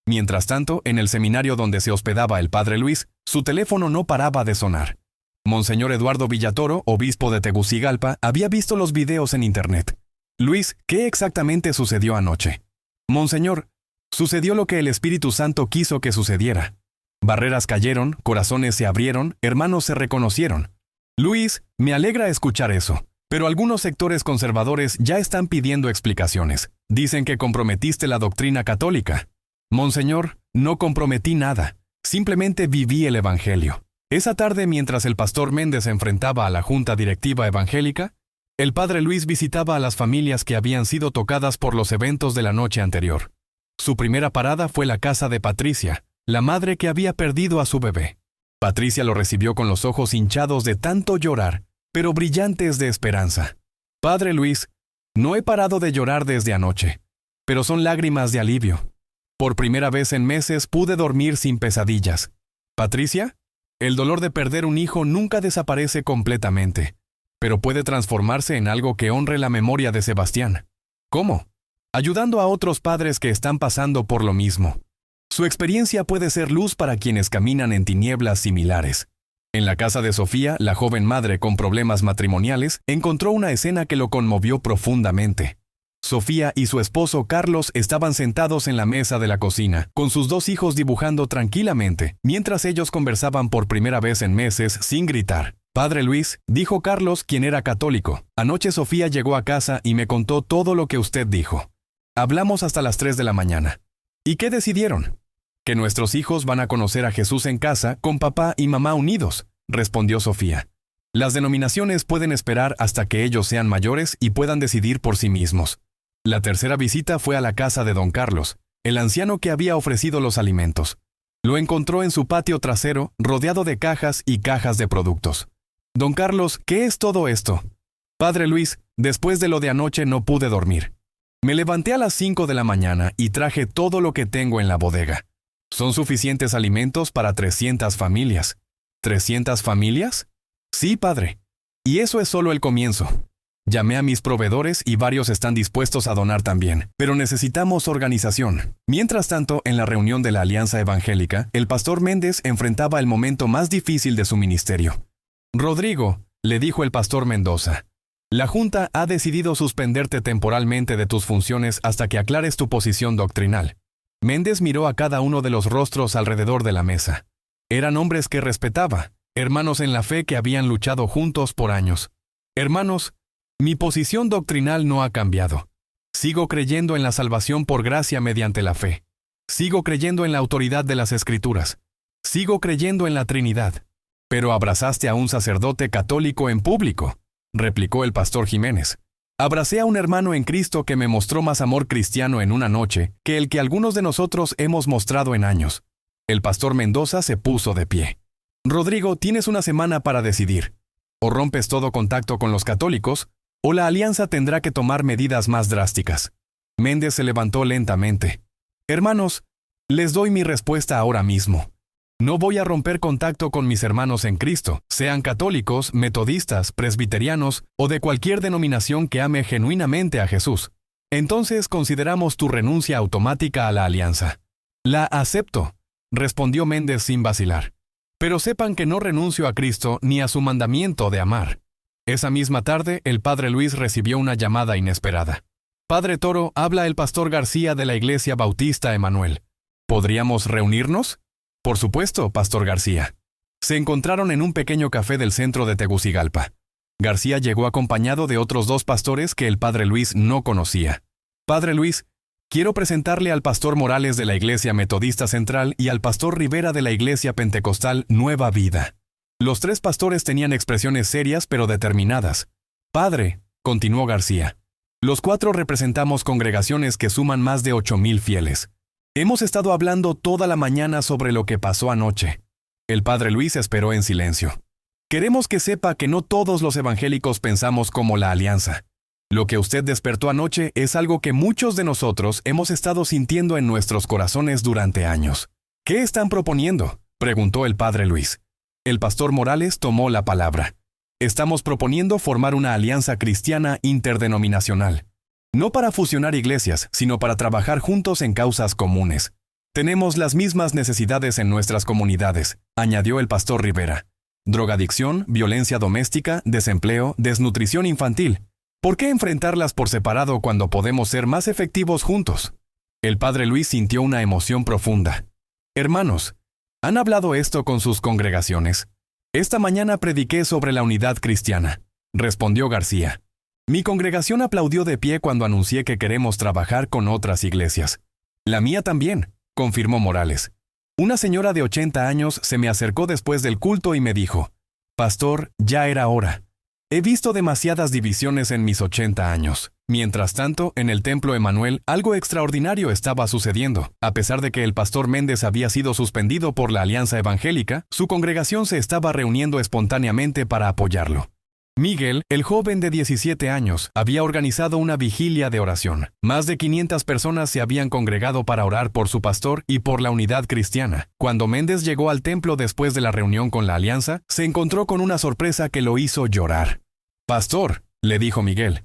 Mientras tanto, en el seminario donde se hospedaba el padre Luis, su teléfono no paraba de sonar. Monseñor Eduardo Villatoro, obispo de Tegucigalpa, había visto los videos en internet. «Luis, ¿qué exactamente sucedió anoche?» «Monseñor, sucedió lo que el Espíritu Santo quiso que sucediera. Barreras cayeron, corazones se abrieron, hermanos se reconocieron». «Luis, me alegra escuchar eso, pero algunos sectores conservadores ya están pidiendo explicaciones. Dicen que comprometiste la doctrina católica». «Monseñor, no comprometí nada, simplemente viví el Evangelio». Esa tarde, mientras el pastor Méndez se enfrentaba a la junta directiva evangélica, el padre Luis visitaba a las familias que habían sido tocadas por los eventos de la noche anterior. Su primera parada fue la casa de Patricia, la madre que había perdido a su bebé. Patricia lo recibió con los ojos hinchados de tanto llorar, pero brillantes de esperanza. «Padre Luis, no he parado de llorar desde anoche, pero son lágrimas de alivio. Por primera vez en meses pude dormir sin pesadillas». «Patricia, el dolor de perder un hijo nunca desaparece completamente, pero puede transformarse en algo que honre la memoria de Sebastián». «¿Cómo?» «Ayudando a otros padres que están pasando por lo mismo. Su experiencia puede ser luz para quienes caminan en tinieblas similares». En la casa de Sofía, la joven madre con problemas matrimoniales encontró una escena que lo conmovió profundamente. Sofía y su esposo Carlos estaban sentados en la mesa de la cocina, con sus 2 hijos dibujando tranquilamente, mientras ellos conversaban por primera vez en meses sin gritar. «Padre Luis», dijo Carlos, quien era católico, «anoche Sofía llegó a casa y me contó todo lo que usted dijo. Hablamos hasta las 3 de la mañana. ¿Y qué decidieron?» «Que nuestros hijos van a conocer a Jesús en casa con papá y mamá unidos», respondió Sofía. «Las denominaciones pueden esperar hasta que ellos sean mayores y puedan decidir por sí mismos». La tercera visita fue a la casa de don Carlos, el anciano que había ofrecido los alimentos. Lo encontró en su patio trasero, rodeado de cajas y cajas de productos. «Don Carlos, ¿qué es todo esto?» «Padre Luis, después de lo de anoche no pude dormir. Me levanté a las 5 de la mañana y traje todo lo que tengo en la bodega. Son suficientes alimentos para 300 familias. ¿300 familias? Sí, padre. Y eso es solo el comienzo. Llamé a mis proveedores y varios están dispuestos a donar también, pero necesitamos organización. Mientras tanto, en la reunión de la Alianza Evangélica, el pastor Méndez enfrentaba el momento más difícil de su ministerio. Rodrigo, le dijo el pastor Mendoza, la Junta ha decidido suspenderte temporalmente de tus funciones hasta que aclares tu posición doctrinal. Méndez miró a cada uno de los rostros alrededor de la mesa. Eran hombres que respetaba, hermanos en la fe que habían luchado juntos por años. Hermanos, mi posición doctrinal no ha cambiado. Sigo creyendo en la salvación por gracia mediante la fe. Sigo creyendo en la autoridad de las Escrituras. Sigo creyendo en la Trinidad. Pero abrazaste a un sacerdote católico en público, replicó el pastor Jiménez. Abracé a un hermano en Cristo que me mostró más amor cristiano en una noche que el que algunos de nosotros hemos mostrado en años. El pastor Mendoza se puso de pie. Rodrigo, tienes una semana para decidir. O rompes todo contacto con los católicos, o la alianza tendrá que tomar medidas más drásticas. Méndez se levantó lentamente. Hermanos, les doy mi respuesta ahora mismo. No voy a romper contacto con mis hermanos en Cristo, sean católicos, metodistas, presbiterianos o de cualquier denominación que ame genuinamente a Jesús. Entonces consideramos tu renuncia automática a la alianza. La acepto, respondió Méndez sin vacilar. Pero sepan que no renuncio a Cristo ni a su mandamiento de amar. Esa misma tarde, el padre Luis recibió una llamada inesperada. Padre Toro, habla el pastor García de la Iglesia Bautista Emanuel. ¿Podríamos reunirnos? Por supuesto, pastor García. Se encontraron en un pequeño café del centro de Tegucigalpa. García llegó acompañado de otros 2 pastores que el padre Luis no conocía. Padre Luis, quiero presentarle al pastor Morales de la Iglesia Metodista Central y al pastor Rivera de la Iglesia Pentecostal Nueva Vida. Los 3 pastores tenían expresiones serias pero determinadas. Padre, continuó García, los 4 representamos congregaciones que suman más de 8,000 fieles. Hemos estado hablando toda la mañana sobre lo que pasó anoche. El padre Luis esperó en silencio. Queremos que sepa que no todos los evangélicos pensamos como la alianza. Lo que usted despertó anoche es algo que muchos de nosotros hemos estado sintiendo en nuestros corazones durante años. ¿Qué están proponiendo?, preguntó el padre Luis. El pastor Morales tomó la palabra. Estamos proponiendo formar una alianza cristiana interdenominacional. No para fusionar iglesias, sino para trabajar juntos en causas comunes. Tenemos las mismas necesidades en nuestras comunidades, añadió el pastor Rivera. Drogadicción, violencia doméstica, desempleo, desnutrición infantil. ¿Por qué enfrentarlas por separado cuando podemos ser más efectivos juntos? El padre Luis sintió una emoción profunda. Hermanos, ¿han hablado esto con sus congregaciones? Esta mañana prediqué sobre la unidad cristiana, respondió García. Mi congregación aplaudió de pie cuando anuncié que queremos trabajar con otras iglesias. La mía también, confirmó Morales. Una señora de 80 años se me acercó después del culto y me dijo, Pastor, ya era hora. He visto demasiadas divisiones en mis 80 años. Mientras tanto, en el templo Emanuel, algo extraordinario estaba sucediendo. A pesar de que el pastor Méndez había sido suspendido por la Alianza Evangélica, su congregación se estaba reuniendo espontáneamente para apoyarlo. Miguel, el joven de 17 años, había organizado una vigilia de oración. Más de 500 personas se habían congregado para orar por su pastor y por la unidad cristiana. Cuando Méndez llegó al templo después de la reunión con la alianza, se encontró con una sorpresa que lo hizo llorar. Pastor, le dijo Miguel,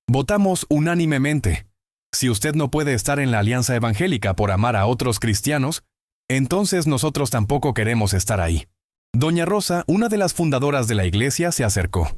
votamos unánimemente. Si usted no puede estar en la alianza evangélica por amar a otros cristianos, entonces nosotros tampoco queremos estar ahí. Doña Rosa, una de las fundadoras de la iglesia, se acercó.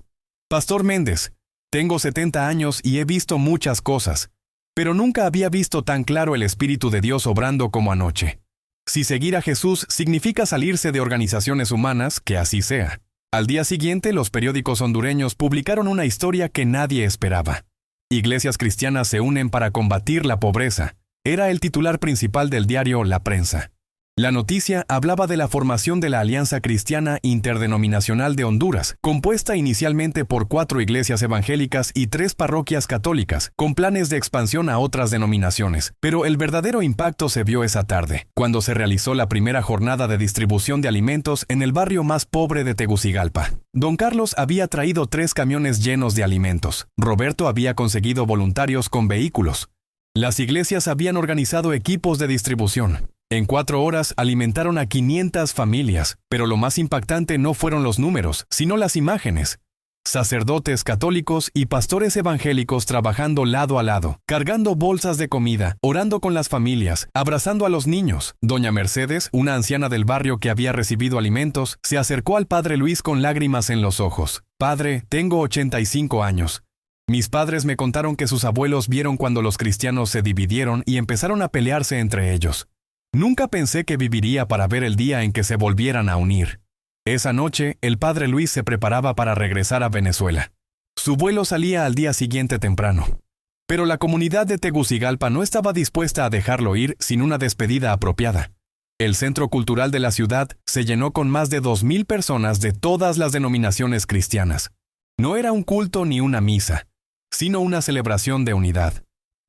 Pastor Méndez, tengo 70 años y he visto muchas cosas, pero nunca había visto tan claro el Espíritu de Dios obrando como anoche. Si seguir a Jesús significa salirse de organizaciones humanas, que así sea. Al día siguiente, los periódicos hondureños publicaron una historia que nadie esperaba. Iglesias cristianas se unen para combatir la pobreza. Era el titular principal del diario La Prensa. La noticia hablaba de la formación de la Alianza Cristiana Interdenominacional de Honduras, compuesta inicialmente por 4 iglesias evangélicas y 3 parroquias católicas, con planes de expansión a otras denominaciones. Pero el verdadero impacto se vio esa tarde, cuando se realizó la primera jornada de distribución de alimentos en el barrio más pobre de Tegucigalpa. Don Carlos había traído 3 camiones llenos de alimentos. Roberto había conseguido voluntarios con vehículos. Las iglesias habían organizado equipos de distribución. En 4 horas alimentaron a 500 familias, pero lo más impactante no fueron los números, sino las imágenes. sacerdotes católicos y pastores evangélicos trabajando lado a lado, cargando bolsas de comida, orando con las familias, abrazando a los niños. Doña Mercedes, una anciana del barrio que había recibido alimentos, se acercó al padre Luis con lágrimas en los ojos. Padre, tengo 85 años. Mis padres me contaron que sus abuelos vieron cuando los cristianos se dividieron y empezaron a pelearse entre ellos. Nunca pensé que viviría para ver el día en que se volvieran a unir. Esa noche, el padre Luis se preparaba para regresar a Venezuela. Su vuelo salía al día siguiente temprano. Pero la comunidad de Tegucigalpa no estaba dispuesta a dejarlo ir sin una despedida apropiada. El centro cultural de la ciudad se llenó con más de 2,000 personas de todas las denominaciones cristianas. No era un culto ni una misa, sino una celebración de unidad.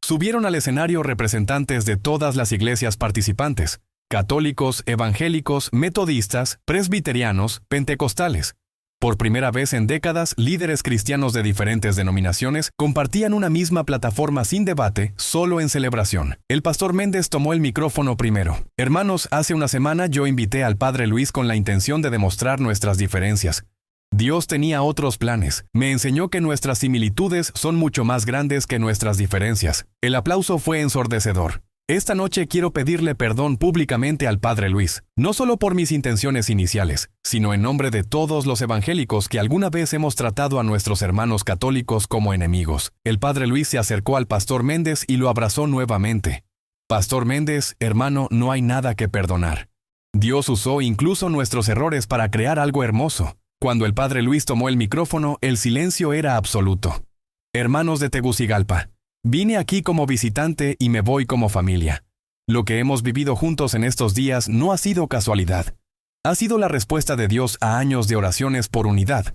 Subieron al escenario representantes de todas las iglesias participantes: católicos, evangélicos, metodistas, presbiterianos, pentecostales. Por primera vez en décadas, líderes cristianos de diferentes denominaciones compartían una misma plataforma sin debate, solo en celebración. El pastor Méndez tomó el micrófono primero. Hermanos, hace una semana yo invité al padre Luis con la intención de demostrar nuestras diferencias. Dios tenía otros planes. Me enseñó que nuestras similitudes son mucho más grandes que nuestras diferencias. El aplauso fue ensordecedor. Esta noche quiero pedirle perdón públicamente al padre Luis, no solo por mis intenciones iniciales, sino en nombre de todos los evangélicos que alguna vez hemos tratado a nuestros hermanos católicos como enemigos. El padre Luis se acercó al pastor Méndez y lo abrazó nuevamente. Pastor Méndez, hermano, no hay nada que perdonar. Dios usó incluso nuestros errores para crear algo hermoso. Cuando el padre Luis tomó el micrófono, el silencio era absoluto. Hermanos de Tegucigalpa, vine aquí como visitante y me voy como familia. Lo que hemos vivido juntos en estos días no ha sido casualidad. Ha sido la respuesta de Dios a años de oraciones por unidad.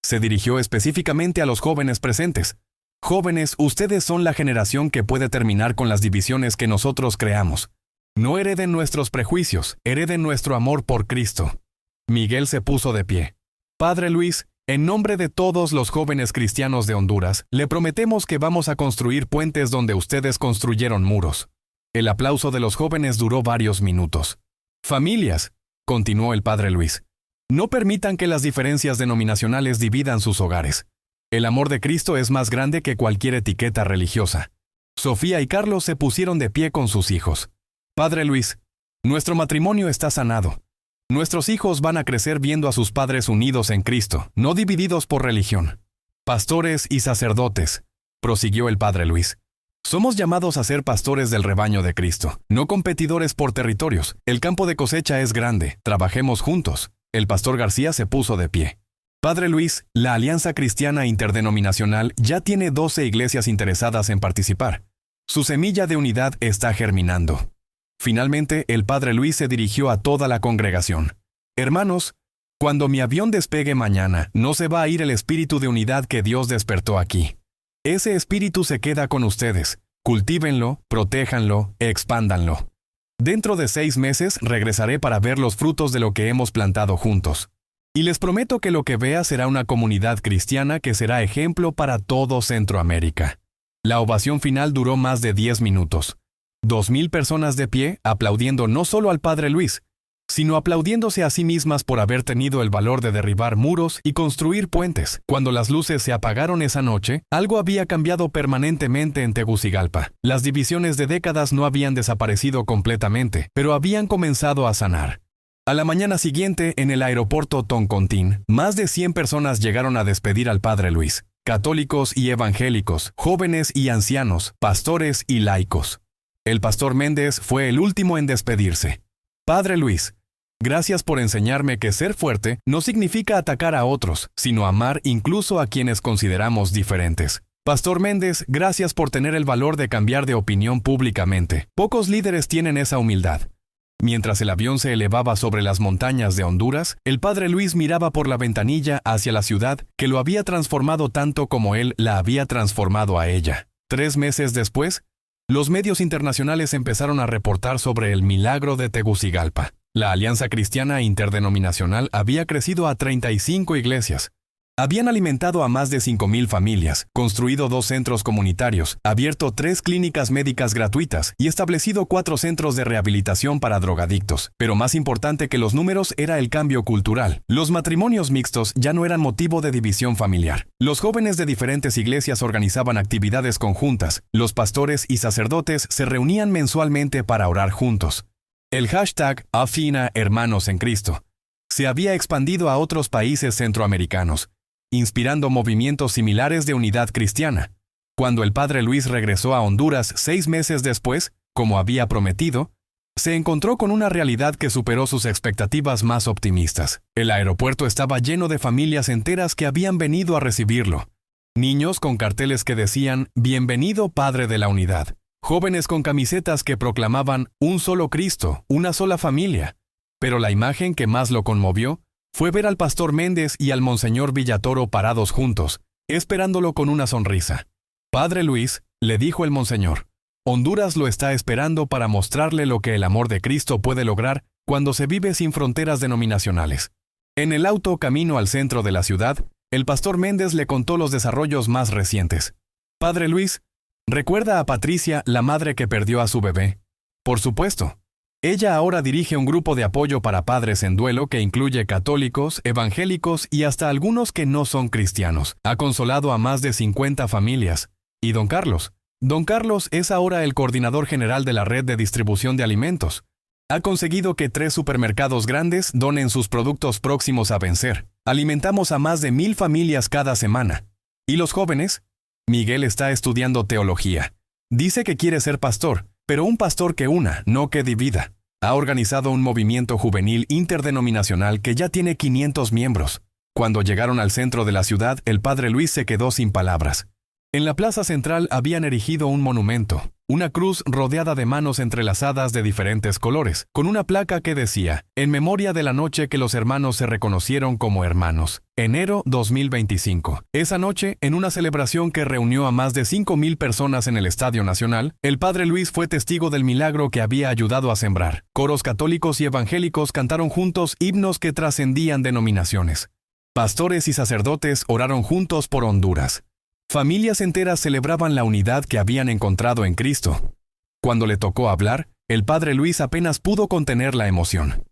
Se dirigió específicamente a los jóvenes presentes. Jóvenes, ustedes son la generación que puede terminar con las divisiones que nosotros creamos. No hereden nuestros prejuicios, hereden nuestro amor por Cristo. Miguel se puso de pie. Padre Luis, en nombre de todos los jóvenes cristianos de Honduras, le prometemos que vamos a construir puentes donde ustedes construyeron muros. El aplauso de los jóvenes duró varios minutos. Familias, continuó el padre Luis, no permitan que las diferencias denominacionales dividan sus hogares. El amor de Cristo es más grande que cualquier etiqueta religiosa. Sofía y Carlos se pusieron de pie con sus hijos. Padre Luis, nuestro matrimonio está sanado. Nuestros hijos van a crecer viendo a sus padres unidos en Cristo, no divididos por religión. Pastores y sacerdotes, prosiguió el padre Luis. Somos llamados a ser pastores del rebaño de Cristo, no competidores por territorios. El campo de cosecha es grande, trabajemos juntos. El pastor García se puso de pie. Padre Luis, la Alianza Cristiana Interdenominacional ya tiene 12 iglesias interesadas en participar. Su semilla de unidad está germinando. Finalmente, el padre Luis se dirigió a toda la congregación. Hermanos, cuando mi avión despegue mañana, no se va a ir el espíritu de unidad que Dios despertó aquí. Ese espíritu se queda con ustedes. Cultívenlo, protéjanlo, expándanlo. Dentro de 6 meses regresaré para ver los frutos de lo que hemos plantado juntos. Y les prometo que lo que vea será una comunidad cristiana que será ejemplo para todo Centroamérica. La ovación final duró más de 10 minutos. 2,000 personas de pie, aplaudiendo no solo al padre Luis, sino aplaudiéndose a sí mismas por haber tenido el valor de derribar muros y construir puentes. Cuando las luces se apagaron esa noche, algo había cambiado permanentemente en Tegucigalpa. Las divisiones de décadas no habían desaparecido completamente, pero habían comenzado a sanar. A la mañana siguiente, en el aeropuerto Toncontín, más de 100 personas llegaron a despedir al padre Luis. Católicos y evangélicos, jóvenes y ancianos, pastores y laicos. El pastor Méndez fue el último en despedirse. Padre Luis, gracias por enseñarme que ser fuerte no significa atacar a otros, sino amar incluso a quienes consideramos diferentes. Pastor Méndez, gracias por tener el valor de cambiar de opinión públicamente. Pocos líderes tienen esa humildad. Mientras el avión se elevaba sobre las montañas de Honduras, el padre Luis miraba por la ventanilla hacia la ciudad que lo había transformado tanto como él la había transformado a ella. 3 meses después, los medios internacionales empezaron a reportar sobre el milagro de Tegucigalpa. La Alianza Cristiana Interdenominacional había crecido a 35 iglesias. Habían alimentado a más de 5,000 familias, construido 2 centros comunitarios, abierto 3 clínicas médicas gratuitas y establecido 4 centros de rehabilitación para drogadictos. Pero más importante que los números era el cambio cultural. Los matrimonios mixtos ya no eran motivo de división familiar. Los jóvenes de diferentes iglesias organizaban actividades conjuntas. Los pastores y sacerdotes se reunían mensualmente para orar juntos. El hashtag Afina Hermanos en Cristo se había expandido a otros países centroamericanos, inspirando movimientos similares de unidad cristiana. Cuando el padre Luis regresó a Honduras 6 meses después, como había prometido, se encontró con una realidad que superó sus expectativas más optimistas. El aeropuerto estaba lleno de familias enteras que habían venido a recibirlo. Niños con carteles que decían, «Bienvenido Padre de la Unidad». Jóvenes con camisetas que proclamaban, «Un solo Cristo, una sola familia». Pero la imagen que más lo conmovió fue ver al pastor Méndez y al monseñor Villatoro parados juntos, esperándolo con una sonrisa. «Padre Luis», le dijo el monseñor, «Honduras lo está esperando para mostrarle lo que el amor de Cristo puede lograr cuando se vive sin fronteras denominacionales». En el auto camino al centro de la ciudad, el pastor Méndez le contó los desarrollos más recientes. «Padre Luis, ¿recuerda a Patricia, la madre que perdió a su bebé?» «Por supuesto. Ella ahora dirige un grupo de apoyo para padres en duelo que incluye católicos, evangélicos y hasta algunos que no son cristianos. Ha consolado a más de 50 familias. ¿Y don Carlos? Don Carlos es ahora el coordinador general de la red de distribución de alimentos. Ha conseguido que 3 supermercados grandes donen sus productos próximos a vencer. Alimentamos a más de 1,000 familias cada semana. ¿Y los jóvenes? Miguel está estudiando teología. Dice que quiere ser pastor, pero un pastor que una, no que divida. Ha organizado un movimiento juvenil interdenominacional que ya tiene 500 miembros. Cuando llegaron al centro de la ciudad, el padre Luis se quedó sin palabras. En la plaza central habían erigido un monumento, una cruz rodeada de manos entrelazadas de diferentes colores, con una placa que decía, «En memoria de la noche que los hermanos se reconocieron como hermanos, enero 2025». Esa noche, en una celebración que reunió a más de 5,000 personas en el Estadio Nacional, el padre Luis fue testigo del milagro que había ayudado a sembrar. Coros católicos y evangélicos cantaron juntos himnos que trascendían denominaciones. Pastores y sacerdotes oraron juntos por Honduras. Familias enteras celebraban la unidad que habían encontrado en Cristo. Cuando le tocó hablar, el padre Luis apenas pudo contener la emoción.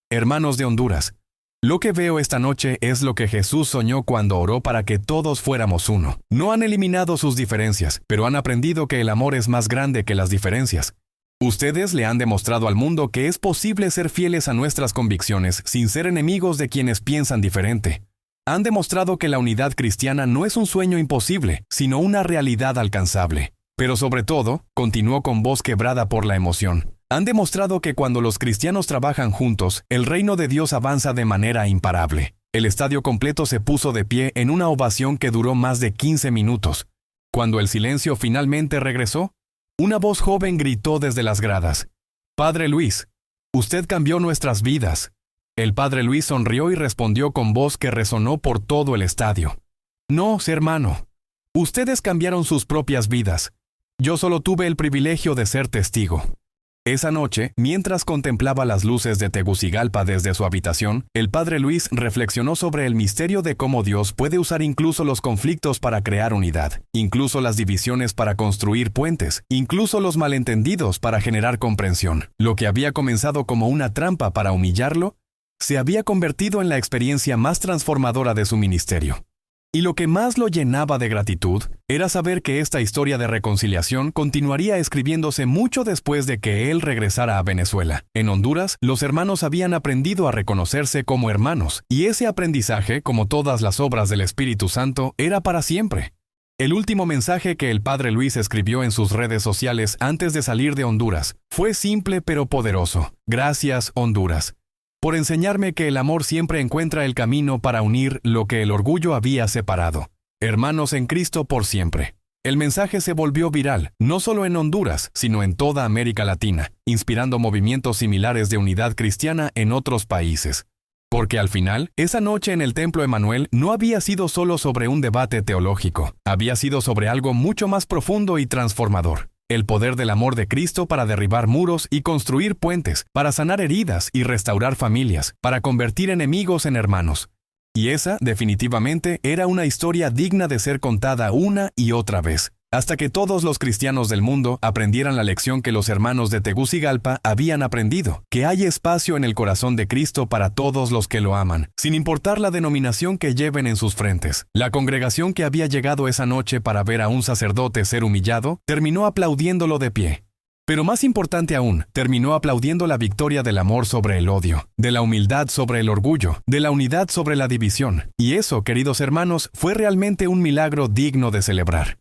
«Hermanos de Honduras, lo que veo esta noche es lo que Jesús soñó cuando oró para que todos fuéramos uno. No han eliminado sus diferencias, pero han aprendido que el amor es más grande que las diferencias. Ustedes le han demostrado al mundo que es posible ser fieles a nuestras convicciones sin ser enemigos de quienes piensan diferente. Han demostrado que la unidad cristiana no es un sueño imposible, sino una realidad alcanzable. Pero sobre todo, continuó con voz quebrada por la emoción, han demostrado que cuando los cristianos trabajan juntos, el reino de Dios avanza de manera imparable». El estadio completo se puso de pie en una ovación que duró más de 15 minutos. Cuando el silencio finalmente regresó, una voz joven gritó desde las gradas, «Padre Luis, usted cambió nuestras vidas». El padre Luis sonrió y respondió con voz que resonó por todo el estadio. «No, hermano. Ustedes cambiaron sus propias vidas. Yo solo tuve el privilegio de ser testigo». Esa noche, mientras contemplaba las luces de Tegucigalpa desde su habitación, el padre Luis reflexionó sobre el misterio de cómo Dios puede usar incluso los conflictos para crear unidad, incluso las divisiones para construir puentes, incluso los malentendidos para generar comprensión. Lo que había comenzado como una trampa para humillarlo, se había convertido en la experiencia más transformadora de su ministerio. Y lo que más lo llenaba de gratitud era saber que esta historia de reconciliación continuaría escribiéndose mucho después de que él regresara a Venezuela. En Honduras, los hermanos habían aprendido a reconocerse como hermanos, y ese aprendizaje, como todas las obras del Espíritu Santo, era para siempre. El último mensaje que el padre Luis escribió en sus redes sociales antes de salir de Honduras fue simple pero poderoso. «Gracias, Honduras, por enseñarme que el amor siempre encuentra el camino para unir lo que el orgullo había separado. Hermanos en Cristo por siempre». El mensaje se volvió viral, no solo en Honduras, sino en toda América Latina, inspirando movimientos similares de unidad cristiana en otros países. Porque al final, esa noche en el Templo Emanuel no había sido solo sobre un debate teológico, había sido sobre algo mucho más profundo y transformador. El poder del amor de Cristo para derribar muros y construir puentes, para sanar heridas y restaurar familias, para convertir enemigos en hermanos. Y esa, definitivamente, era una historia digna de ser contada una y otra vez, hasta que todos los cristianos del mundo aprendieran la lección que los hermanos de Tegucigalpa habían aprendido, que hay espacio en el corazón de Cristo para todos los que lo aman, sin importar la denominación que lleven en sus frentes. La congregación que había llegado esa noche para ver a un sacerdote ser humillado, terminó aplaudiéndolo de pie. Pero más importante aún, terminó aplaudiendo la victoria del amor sobre el odio, de la humildad sobre el orgullo, de la unidad sobre la división. Y eso, queridos hermanos, fue realmente un milagro digno de celebrar.